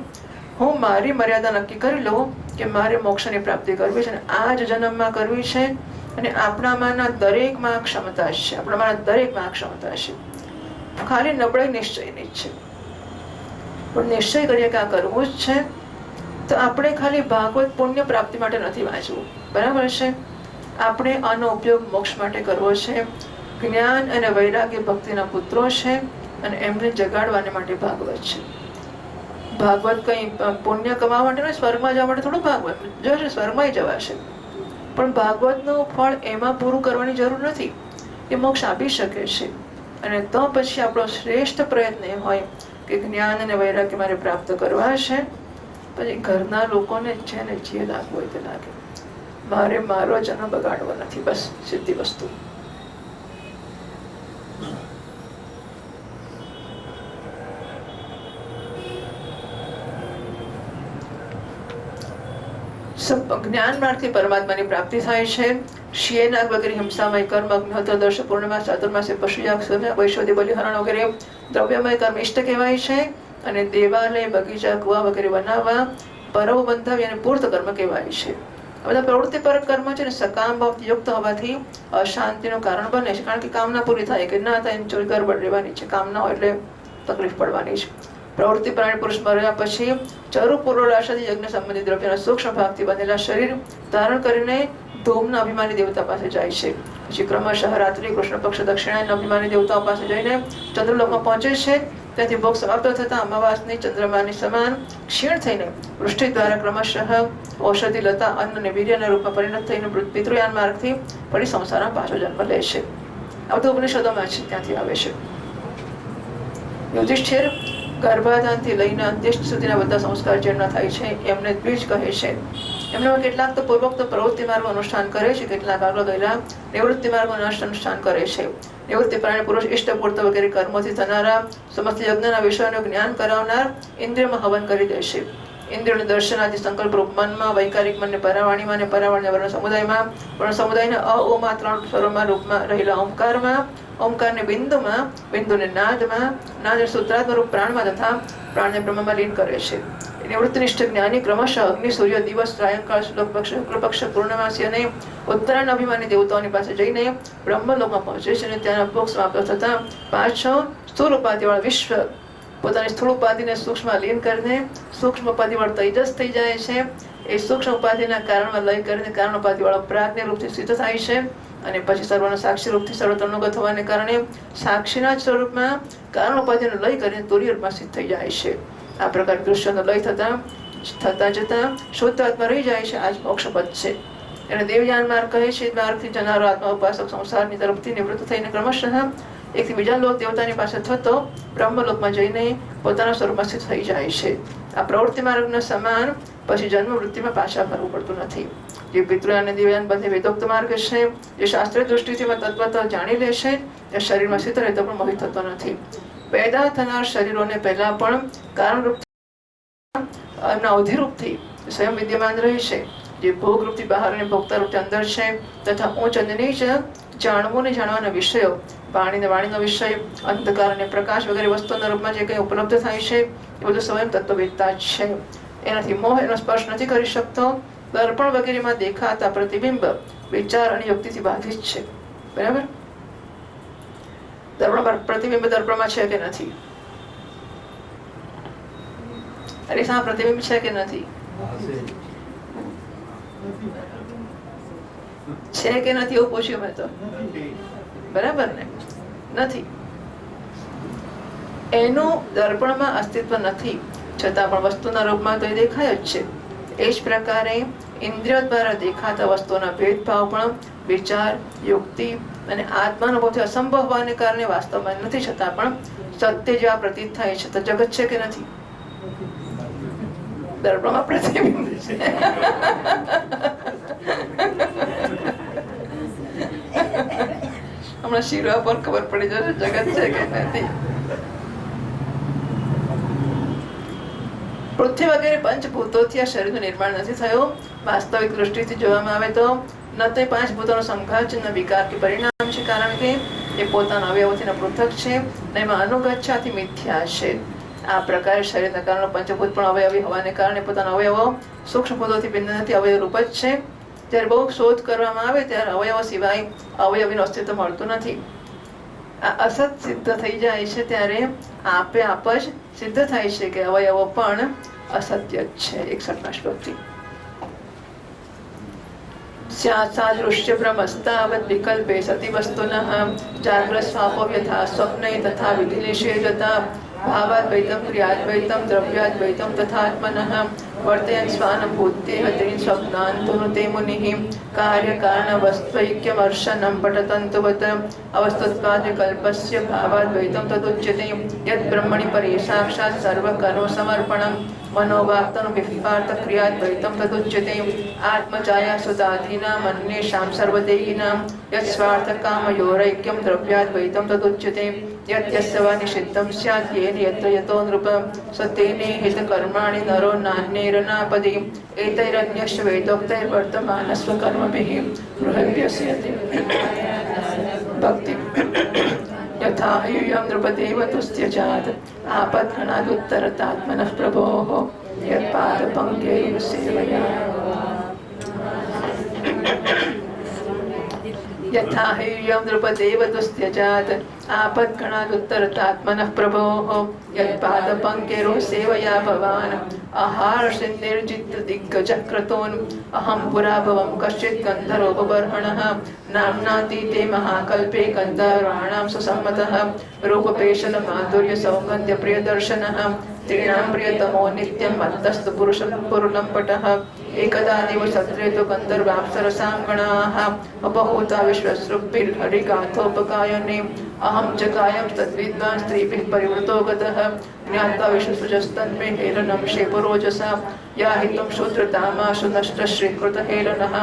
હું મારી મર્યાદા નક્કી કરી લઉં કે મારે મોક્ષની પ્રાપ્તિ કરવી છે, અને આ જ જન્મમાં કરવી છે. અને આપણામાંના દરેકમાં ક્ષમતા છે. આપણામાંના દરેકમાં ક્ષમતા છે. ખાલી નબળાઈ નિશ્ચયની જ છે. પણ નિશ્ચય કરીએ કે આ કરવું જ છે તો આપણે ખાલી ભાગવત પુણ્ય પ્રાપ્તિ માટે નથી વાંચવું. બરાબર છે? આપણે આનો ઉપયોગ મોક્ષ માટે કરવો છે. જ્ઞાન અને વૈરાગ્ય ભક્તિના પુત્રો છે અને એમને જગાડવાને માટે ભાગવત છે. ભાગવત કઈ પુણ્ય કમાવા માટે નહીં, સ્વર્ગમાં જવા માટે થોડું ભાગવત જશે, સ્વર્ગમાં જવાશે. પણ ભાગવતનું ફળ એમાં પૂરું કરવાની જરૂર નથી. એ મોક્ષ આપી શકે છે. અને તો પછી આપણો શ્રેષ્ઠ પ્રયત્ન એ હોય કે જ્ઞાન અને વૈરાગ્ય મારે પ્રાપ્ત કરવા છે. પછી ઘરના લોકોને છે ને જે લાગવું હોય તે લાગે, મારે મારો જન્મ બગાડવો નથી. બસ સીધી વસ્તુ. જ્ઞાન માર્ગથી પરમાત્માની પ્રાપ્તિ થાય છે. શિયનાગ વગેરે હિંસામય કર્મ, અગ્નિહોત્ર, દર્શ પૂર્ણિમા, ચાતુર્માસે પશુયાગ, વૈશ્વદી બલિહરણ વગેરે દ્રવ્યમય કર્મ ઇષ્ટ કહેવાય છે. અને દેવાલય, બગીચા, કુવા વગેરે બનાવવા, પરવ બંધાવી અને પૂર્ત કર્મ કહેવાય છે. આ બધા પ્રવૃત્તિપરક કર્મ છે ને સકામ ભાવથી યુક્ત હોવાથી અશાંતિનું કારણ બને છે. કારણ કે કામના પૂરી થાય કે ના થાય ચોરી ગરબડ રહેવાની છે. કામના હોય એટલે તકલીફ પડવાની છે. પ્રવૃત્તિ પ્રાણી પુરુષ મર્યા પછી ચરુ પૂર્વરાશાથી યજ્ઞ સંબંધિત દ્રવ્યના સૂક્ષ્મ ભાગથી બનેલા શરીર ધારણ કરીને ધૂમના અભિમાની દેવતા પાસે જાય છે. પછી ક્રમશઃ રાત્રિ કૃષ્ણ પક્ષ દક્ષિણાયન અભિમાની દેવતાઓ પાસે જઈને ચંદ્રલોકમાં પહોંચે છે. ત્યાંથી ભોગ સમાપ્ત થતા અમાવાસની ચંદ્રમાની સમાન ક્ષીણ થઈને વૃષ્ટિ દ્વારા ક્રમશઃ ઔષધિ લતા અન્ન અને વીર્યના રૂપમાં પરિણત થઈને પિતૃયાન માર્ગથી ફરી સંસારમાં પાછો જન્મ લે છે. આ બધું ઉપનિષદોમાં છે, ત્યાંથી આવે છે. યુધિષ્ઠિર ગર્ભાધાનથી લઈને અંત્યેષ્ટિ સુધીના બધા સંસ્કાર જેમના થાય છે એમને દ્વિજ કહે છે. એમનામાં કેટલાક તો પૂર્વોક્ત પ્રવૃત્તિ માર્ગ અનુષ્ઠાન કરે છે, કેટલાક આગળ ગયેલા નિવૃત્તિ માર્ગ અનુષ્ઠાન કરે છે. નિવૃત્તિ પ્રાણી પુરુષ ઇષ્ટપૂર્ત વગેરે કર્મોથી થનારા સમસ્ત યજ્ઞના વિષયોનું જ્ઞાન કરાવનાર ઇન્દ્રિયમાં હવન કરી દે છે. ઇન્દ્રિયોનું દર્શન આદિ સંકલ્પ રૂપ મનમાં, વૈકારિક મનને પરાવાણીમાં અને પરાવાણ્ય વર્ણ સમુદાયમાં, વર્ણ સમુદાયના અઓમાં ત્રણ સ્વરોમાં રૂપમાં રહેલા ઓમકારમાં, ઓમકારને બિંદુમાં, બિંદુને નાદમાં, નાદને સૂત્રાત્મ રૂપ પ્રાણમાં તથા પ્રાણને બ્રહ્મમાં લીન કરે છે. નિવૃત્તિનિષ્ઠ જ્ઞાની ક્રમશઃ અગ્નિ, સૂર્ય, દિવસ, સાયંકાળ, શુક્લ પક્ષ, પૂર્ણમાસી અને ઉત્તરાયણ અભિમાની દેવતાઓની પાસે જઈને બ્રહ્મલોકમાં પહોંચે છે. અને ત્યાંના ભોગ સમાપ્ત થતા પાછો સ્થૂળ ઉપાધિવાળા વિશ્વ પોતાની સ્થૂળ ઉપાધિને સૂક્ષ્મ લીન કરીને સૂક્ષ્મ ઉપાધિવાળો તેજસ થઈ જાય છે. એ સૂક્ષ્મ ઉપાધિના કારણમાં લય કરીને કારણ ઉપાધિવાળો પ્રાજ્ઞ રૂપથી સિદ્ધ થાય છે. અને પછી સર્વના સાક્ષી રૂપથી સર્વતરનુગત હોવાને કારણે સાક્ષીના જ સ્વરૂપમાં કારણ ઉપાધિનો લય કરીને તુર્ય રૂપમાં સિદ્ધ થઈ જાય છે. આ પ્રકાર દૃશ્યનો લય થતા જતા શુદ્ધ આત્મા રહી જાય છે. આ જ મોક્ષપદ છે. એને દેવયાન માર્ગ કહે છે. માર્ગથી જનારો આત્મા ઉપાસક સંસારની તરફથી નિવૃત્ત થઈને ક્રમશઃ એકથી બીજા લોક દેવતાની પાસે થતો બ્રહ્મલોકમાં જઈને પોતાના સ્વરૂપમાં સ્થિત થઈ જાય છે. આ પ્રવૃત્તિ માર્ગના સમાન પછી જન્મ વૃત્તિમાં પાછા ફરવું પડતું નથી. જે પિતૃ અને દેવયાન બંને વેદોક્ત માર્ગ છે. જે શાસ્ત્રીય દૃષ્ટિથી તત્વત જાણી લે છે તે શરીરમાં સ્થિત રહેતો પણ મોહિત થતો નથી. પેદા થનાર શરીરોને પહેલા પણ કારણરૂપ એમના અવધિરૂપથી સ્વયં વિદ્યમાન રહે છે. જે ભોગરૂપથી બહાર અને ભોગતારૂપથી અંદર છે તથા ઊંચ અને નીચ જાણવું ને જાણવાના વિષયો, વાણીનો વિષય, અંધકાર અને પ્રકાશ વગેરે વસ્તુના રૂપમાં જે કંઈ ઉપલબ્ધ થાય છે એ બધું સ્વયં તત્વવેદતા જ છે. એનાથી મોહ એનો સ્પર્શ નથી કરી શકતો. દર્પણ વગેરેમાં દેખાતા પ્રતિબિંબ વિચાર અને યુક્તિથી બાધિત છે. બરાબર? પ્રતિબિંબ દર્પણમાં છે કે નથી? અરે સા પ્રતિબિંબ છે કે નથી? છે કે નથી એવું પૂછ્યું મેં તો. બરાબર ને? નથી. એનું દર્પણમાં અસ્તિત્વ નથી, છતાં પણ વસ્તુના રૂપમાં તો એ દેખાય જ છે. એ જ પ્રકારે ઇન્દ્રિયો દ્વારા દેખાતા વસ્તુના ભેદભાવ પણ વિચાર, યુક્તિ અને આત્માનુભવથી અસંભવ હોવાને કારણે વાસ્તવમાં નથી, છતાં પણ સત્ય જેવા પ્રતીત થાય છે. તો જગત છે કે નથી? દર્પણમાં પ્રતિબિંબ છે. હમણાં શીરા પર ખબર પડી જશે જગત છે કે નથી. પૃથ્વી વગેરે પંચભૂતોથી આ શરીરનું નિર્માણ નથી થયું. વાસ્તવિક દૃષ્ટિથી જોવામાં આવે તો ન તે પાંચ ભૂતોનો સંઘાત છે, ન વિકાર કે પરિણામ છે, કારણ કે એ પોતાના અવયવોથી પૃથક છે, ને એમાં અનુગચ્છાથી મિથ્યા છે. આ પ્રકારે શરીરના કારણે પંચભૂત પણ અવયવી હોવાને કારણે પોતાના અવયવો સૂક્ષ્મ ભૂતોથી ભિન્ન નથી, અવયવ રૂપ જ છે. જ્યારે બહુ શોધ કરવામાં આવે ત્યારે અવયવો સિવાય અવયવીનું અસ્તિત્વ મળતું નથી. આ અસત સિદ્ધ થઈ જાય છે ત્યારે આપે આપ જ સિદ્ધ થાય છે કે અવયવો પણ અસત્ય જ છે. 61મા શ્લોકથી સાદૃશ્ય ભ્રમસ્તાવદ વિકલ્પે સતી વસ્તુનઃ જાગ્રત સ્વાપવ્યથા સ્વપ્ને તથા વિધિનિષેધતા ભાવાદ્વૈતમ ક્રિયાદ્વૈતમ દ્રવ્યાદ્વૈતમ તથાત્મનઃ વર્તયન સ્વાનુભૂત્યેહ તેન સ્વપ્નાન્તુનુતે મુનિઃ કાર્યકારણવસ્ત્વૈક્યમર્શनं પટતંતુવત અવસ્તુત્પાદવિકલ્પસ્ય ભાવાદ્વૈતમ તદુચ્યતે યદ્ બ્રહ્મણિ પરે સાક્ષાत् સર્વકર્મ સમર્પણં मनोवाक्तनुविपार्थक्रियाद्वैतं तदुच्यते आत्मजाया सुताधीनां अन्येषां सर्वदेहिनां यत्स्वार्थकामयोरैक्यं द्रव्याद्वैतं तदुच्यते यद्यस्य वा निषिद्धं स्यात् येन यत्र यतो नृप सतेने हितकर्माणि नरो नान्यैरनापदि एतैरन्यश्च वेदोक्तैर्वर्तमानस्वकर्मभिः गृहव्यस्यते भक्ति यथा ह्यूयं नृपदेव तुस्त्यजात् आपद्घ्नादुत्तरतात्मनः प्रभोः यत्पादपङ्क्तिं सेवया यथा ह्यूयं नृपदेव तुस्त्यजात् आपद्घ्नादुत्तरतात्मनः प्रभोः यत्पादपङ्क्तिं सेवया भवान् आहारसिन्निर्जितदिग्गजः क्रतून् अहं पुरा भवं कश्चित् गन्धर्वोपबर्हणः नाम्नातीते महाकल्पे गन्धर्वाणां सुसम्मतः रूपपेशलमाधुर्यसौगन्ध्यप्रियदर्शनः त्रीणां प्रियतमो नित्यं मत्तस्तु पुरुलम्पटः एकदा दिवसत्रे तु गन्धर्वाप्सरसां गणाः अपहूता विश्वसृक्भिर्हरिगाथोपगायने अहं च कायं तद्विद्वान् स्त्रीभिः परिवृतो गतः ज्ञात्वा विश्वसुजस्तन्मे हेलनं शेपुरोजसा याहितं शूद्रतामाशु नष्टश्रीकृतहेलनः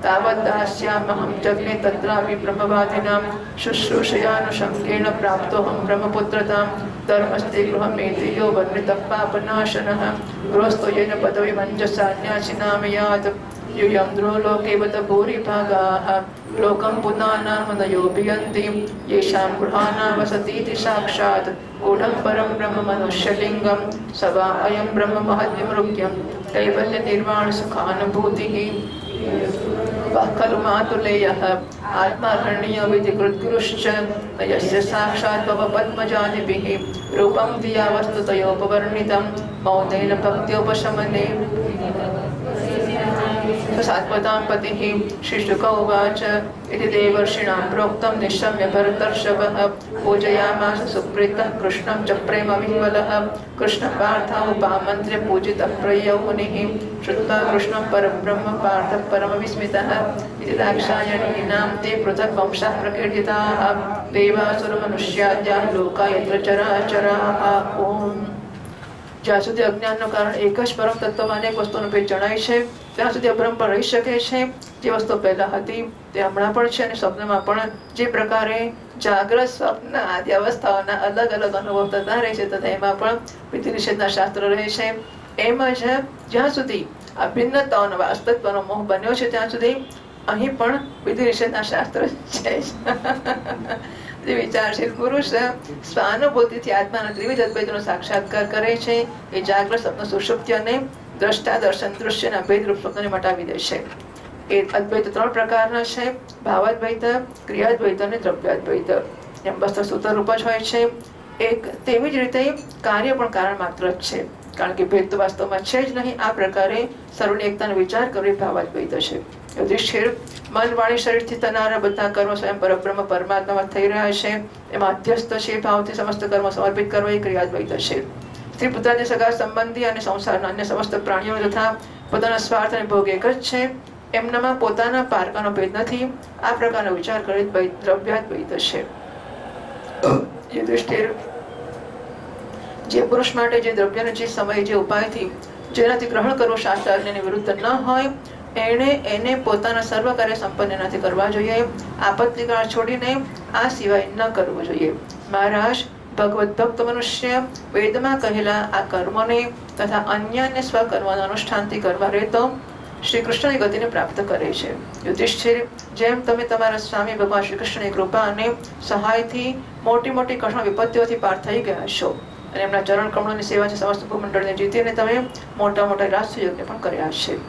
तावद्दास्यामहं जग्ने तत्रापि ब्रह्मवादिनां शुश्रूषयानुशङ्केन प्राप्तोऽहं ब्रह्मपुत्रतां धर्मस्ते गृहमेति यो वर्णितः पापनाशनः गृहस्थो येन पदविमञ्जसान्यासिनामयात् यूयं द्रोलोकेवत भूरिभागाः लोकं पुनानामनयोभियन्ति येषां गृहाणां वसतीति साक्षात् गूढं परं ब्रह्म मनुष्यलिङ्गं स वा अयं ब्रह्म महद्विमृग्यं कैवल्यनिर्वाणसुखानुभूतिः खलु मातुलेयः आत्मारण्यविधिकृद्गुरुश्च न यस्य साक्षात् भवपद्मजादिभिः रूपं धिया वस्तुतयोपवर्णितं मौनेन भक्त्योपशमने सात्वतां पतिः श्रीशुक उवाच इति देवर्षिणां प्रोक्तं निशम्य भरतर्षभः पूजयामास सुप्रीतः कृष्णं च प्रेमविह्वलः कृष्णपार्थामुपामन्त्र्य पूजितः प्रययौ मुनिः श्रुत्वा कृष्णं परब्रह्म पार्थः परमविस्मितः इति दाक्षायणीनां ते पृथक् वंशाः प्रकीर्तिताः देवासुरमनुष्याद्याः लोका यत्र चराचराः ओम् જ્યાં સુધી અજ્ઞાનનું કારણ એક જ પરમ તત્વમાં અનેક વસ્તુનો ભેદ જણાય છે ત્યાં સુધી અભ્રમ પણ રહી શકે છે જે વસ્તુ પહેલા હતી તે હમણાં પણ છે અને સ્વપ્નમાં પણ જે પ્રકારે જાગ્રત સ્વપ્ન આદિ અવસ્થાઓના અલગ અલગ અનુભવ થતા રહે છે તથા એમાં પણ વિધિ નિષેધના શાસ્ત્રો રહે છે એમ જ જ્યાં સુધી આ ભિન્નતાઓનો વાસ્તવનો મોહ બન્યો છે ત્યાં સુધી અહીં પણ વિધિ નિષેધના શાસ્ત્ર છે વિચારશીલ પુરુષ સ્વાનુભૂતિથી આત્માના ત્રિવિધ અદ્વૈતનો સાક્ષાત્કાર કરે છે એ જાગ્રત સ્વપ્ન સુષુપ્તિ અને દ્રષ્ટા દર્શન દૃશ્યના ભેદરૂપ સ્વપ્નને મટાવી દે છે એ અદ્વૈત ત્રણ પ્રકારના છે ભાવાદ્વૈત ક્રિયાદ્વૈત અને દ્રવ્યાદ્વૈત એમ વસ્તુ સૂત્રરૂપ જ હોય છે એક તેવી જ રીતે કાર્ય પણ કારણ માત્ર જ છે કારણ કે ભેદ તો વાસ્તવમાં છે જ નહીં આ પ્રકારે સર્વની એકતાનો વિચાર કરવો એ ભાવાદ્વૈત છે યુધિષ્ઠિર મન વાણી શરીરથી થનારા બધા કર્મ સ્વયં પરબ્રહ્મ પરમાત્મામાં થઈ રહ્યા છે એમાં અધ્યસ્ત છે ભાવથી સમસ્ત કર્મ સમર્પિત કરવા એ ક્રિયાદ્વૈત છે સ્ત્રી પુત્રાદિ સગા સંબંધી અને સંસારના અન્ય સમસ્ત પ્રાણીઓ તથા પોતાના સ્વાર્થ અને ભોગ એક જ છે એમનામાં પોતાના પારકાનો ભેદ નથી આ પ્રકારનો વિચાર કરી દ્રવ્યાદ્વૈત છે યુધિષ્ઠિર જે પુરુષ માટે જે દ્રવ્યનો જે સમય જે ઉપાયથી જેનાથી ગ્રહણ કરવું શાસ્ત્ર આજ્ઞાની વિરુદ્ધ ન હોય એને પોતાના સર્વ કાર્ય સંપન્ન નથી કરવા જોઈએ આપત્તિકાળ છોડીને આ સિવાય ન કરવું જોઈએ મહારાજ ભગવત ભક્ત મનુષ્ય વેદમાં કહેલા આ કર્મોને તથા અન્યને સ્વકર્મનું અનુષ્ઠાનથી કરવા રહેતો શ્રી કૃષ્ણની ગતિને પ્રાપ્ત કરે છે યુધિષ્ઠિર જેમ તમે તમારા સ્વામી ભગવાન શ્રી કૃષ્ણની કૃપા અને સહાયથી મોટી મોટી કઠણ વિપત્તિઓથી પાર થઈ ગયા છો અને એમના ચરણ કમળોની સેવાથી સમસ્ત ભૂમંડળને જીતીને તમે મોટા મોટા રાષ્ટ્રયજ્ઞ પણ કર્યા છે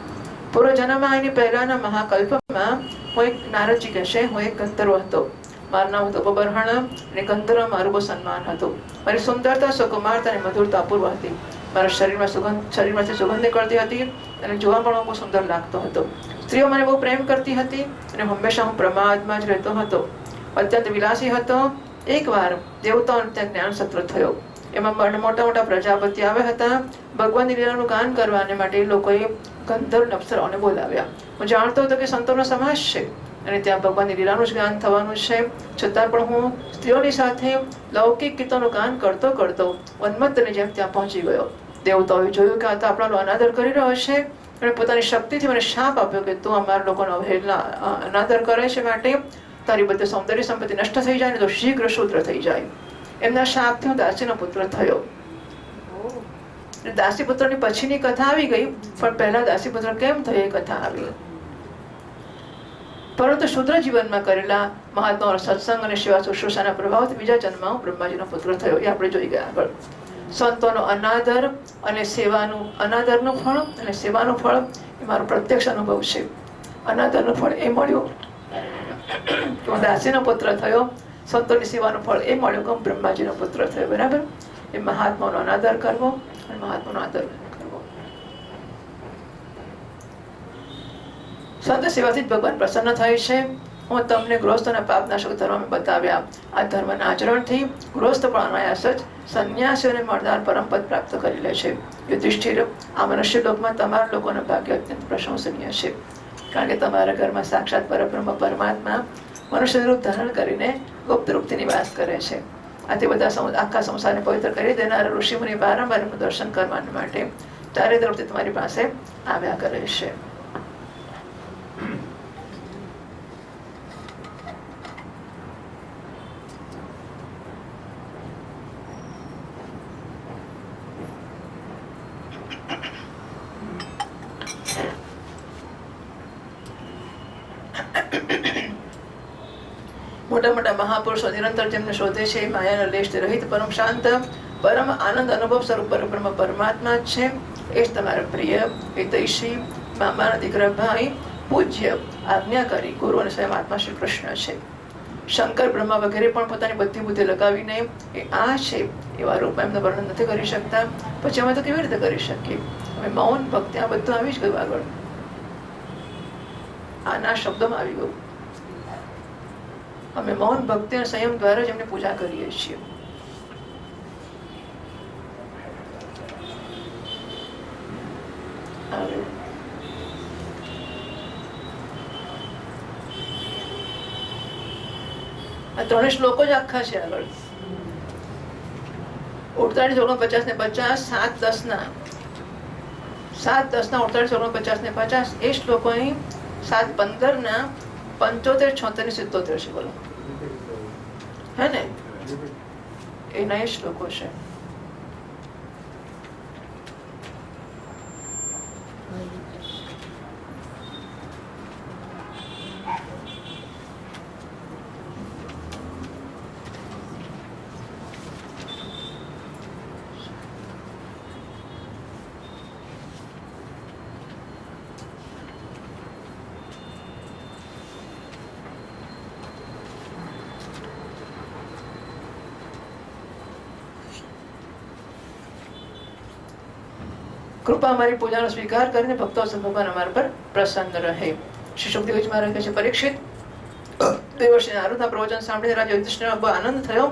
પૂર્વજન્મમાં એની પહેલાના મહાકલ્પમાં હું એક નારદજી કહેશે હું એક ગંધર્વ હતો મારું નામ હતું ઉપબર્હણ અને ગંધર્વ મારું બહુ સન્માન હતું મારી સુંદરતા સુકુમારતા અને મધુરતા અપૂર્વ હતી મારા શરીરમાંથી સુગંધ નીકળતી હતી અને જોવા પણ બહુ સુંદર લાગતો હતો સ્ત્રીઓ મને બહુ પ્રેમ કરતી હતી અને હંમેશા હું પ્રમાદમાં જ રહેતો હતો અત્યંત વિલાસી હતો એકવાર દેવતાઓને ત્યાં જ્ઞાન સત્ર થયો એમાં મોટા મોટા પ્રજાપતિ આવ્યા હતા ભગવાનની લીલાનું ગાન કરવાને માટે એ લોકોએ ગંધર્વ અપ્સરાઓને બોલાવ્યા હું જાણતો હતો કે સંતોનો સમાજ છે અને ત્યાં ભગવાનની લીલાનું જ ગાન થવાનું છે છતાં પણ હું સ્ત્રીઓની સાથે લૌકિક ગીતોનું ગાન કરતો કરતો ઉન્મત્તની જેમ ત્યાં પહોંચી ગયો દેવતાઓએ જોયું કે આ તો આપણો અનાદર કરી રહ્યો છે, અને પોતાની શક્તિથી મને શાપ આપ્યો કે તું અમારા લોકોનો અવહેલના અનાદર કરે છે, માટે તારી બધી સૌંદર્ય સંપત્તિ નષ્ટ થઈ જાય ને તો શીઘ્ર શૂદ્ર થઈ જાય. એમના શાપથી હું દાસીનો પુત્ર થયો. દાસીપુત્રની પછીની કથા આવી ગઈ, પણ પહેલા દાસીપુત્ર કેમ થયો એ કથા આવી. પરંતુ શુદ્ર જીવનમાં કરેલા મહાત્માઓના સત્સંગ અને સેવા શુશ્રૂષાના પ્રભાવથી બીજા જન્મમાં હું બ્રહ્માજીનો પુત્ર થયો. એ આપણે જોઈ ગયા આગળ. સંતોનો અનાદર અને સેવાનું, અનાદરનું ફળ અને સેવાનું ફળ એ મારો પ્રત્યક્ષ અનુભવ છે. અનાદરનું ફળ એ મળ્યું કે હું દાસીનો પુત્ર થયો, સંતોની સેવાનું ફળ એ મળ્યું કે હું બ્રહ્માજીનો પુત્ર થયો. બરાબર. એ મહાત્માનો અનાદર કરવો અને મહાત્માનો આદર કરવો. સંત સેવાથી જ ભગવાન પ્રસન્ન થાય છે. હું તમને ગૃહસ્થના પાપનાશક ધર્મ બતાવ્યા. આ ધર્મના આચરણથી ગૃહસ્થ પણ અનાયાસ જ સંન્યાસીઓને મળનાર પરમપદ પ્રાપ્ત કરી લે છે. યુધિષ્ઠિર, આ મનુષ્ય લોકમાં તમારા લોકોના ભાગ્ય અત્યંત પ્રશંસનીય છે, કારણ કે તમારા ઘરમાં સાક્ષાત પરબ્રહ્મ પરમાત્મા મનુષ્ય રૂપ ધારણ કરીને ગુપ્ત રૂપથી નિવાસ કરે છે. આથી બધા આખા સંસારને પવિત્ર કરી દેનારા ઋષિમુનિ વારંવાર એમનું દર્શન કરવા માટે ચારે તરફથી તમારી પાસે આવ્યા કરે છે. મોટા મોટા મહાપુરુષો નિરંતર જેમને શોધે છે, માયાના લેશથી રહિત પરમ શાંત પરમ આનંદ અનુભવ સ્વરૂપ પરબ્રહ્મ પરમાત્મા જ છે. એ જ તમારા પ્રિય હિતૈષી મામાના દીકરા ભાઈ પૂજ્ય આજ્ઞાકારી ગુરુ અને સ્વયં આત્મા શ્રી કૃષ્ણ છે. શંકર બ્રહ્મા વગેરે પણ પોતાની બધી બુદ્ધિ લગાવીને એ આ છે એવા રૂપમાં એમનું વર્ણન નથી કરી શકતા. પછી અમે તો કેવી રીતે કરી શકીએ? અમે મૌન ભક્તિ આ બધું આવી જ ગયું આગળ. આના શબ્દોમાં આવી ગયું. અમે મૌન ભક્તિ અને સંયમ દ્વારા જ એમને પૂજા કરીએ છીએ. આ ત્રણેય શ્લોકો જ આખા છે આગળ. 48, 49 ને 50, 7, 10 ના 48, 49, 50 ને 50 એ શ્લોકો અહીં 7, 15 ના 75, 76 ને 77 છે. બોલો હે ને? એના એ શ્લોકો છે. કૃપા અમારી પૂજાનો સ્વીકાર કરીને ભક્તો ભગવાન અમારા પર પ્રસન્ન રહે. શ્રી સુખદેવજી મહારાજ કહે છે, પરીક્ષિત, દેવર્ષિ નારદના પ્રવચન સાંભળીને રાજા યુધિષ્ઠિરને બહુ આનંદ થયો.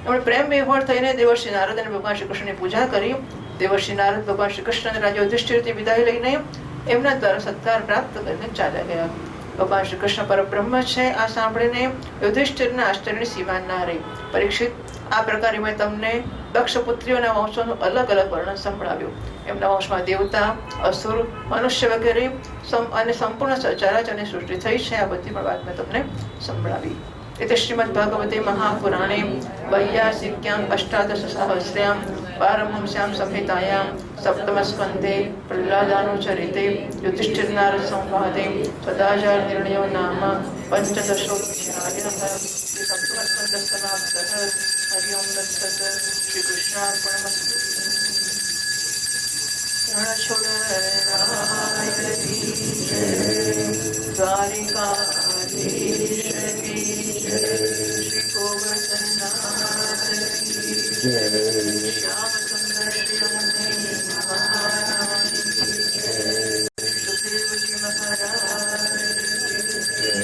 એમણે પ્રેમ વિહવળ થઈને દેવર્ષિ નારદ અને ભગવાન શ્રી કૃષ્ણની પૂજા કરી. દેવર્ષિ નારદ ભગવાન શ્રી કૃષ્ણ અને રાજા યુધિષ્ઠિરથી વિદાય લઈને એમના દ્વારા સત્કાર પ્રાપ્ત કરીને ચાલ્યા ગયા. ભગવાન શ્રી કૃષ્ણ પરબ્રહ્મ છે આ સાંભળીને યુધિષ્ઠિરના આશ્ચર્યની સીમા ના રહી. પરીક્ષિત, આ પ્રકારે મેં તમને દક્ષપુત્રીઓના વંશોનું અલગ અલગ વર્ણન સંભળાવ્યું. એમના વંશમાં દેવતા, અસુર, મનુષ્ય વગેરે અને સંપૂર્ણ સચરાચરની સૃષ્ટિ થઈ છે. આ બધી પણ વાત મેં તમને સંભળાવી. એટલે શ્રીમદ ભાગવતે મહાપુરાણે વૈયાસિક્યામ અષ્ટાદશ સહસ્ર્યામ પારમહંસ્યામ સંહિતાયામ સપ્તમ સ્કંધે પ્રહલાદાનુચરિતે યુધિષ્ઠિર નારદ સંવાદે સદાચાર નિર્ણયો નામ પંચદશોધ્યાયઃ સપ્તમ સ્કંધ સમાપ્તઃ. હરિ ઓમ તત્સત. શ્રી કૃષ્ણાર્પણમસ્તુ. દ્વારિકાધીશ કી જય. શ્રી ગોવર્ધનનાથ કી જય. શ્યામ સુંદર શ્રી મહારાજ કી જય. સુખદેવજી મહારાજ કી જય.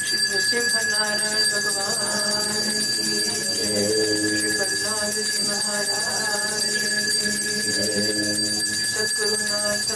શ્રી નૃસિંહનારાયણ ભગવાન કી જય. શ્રી પ્રહલાદજી મહારાજ કી જય. સદગુરુનાથ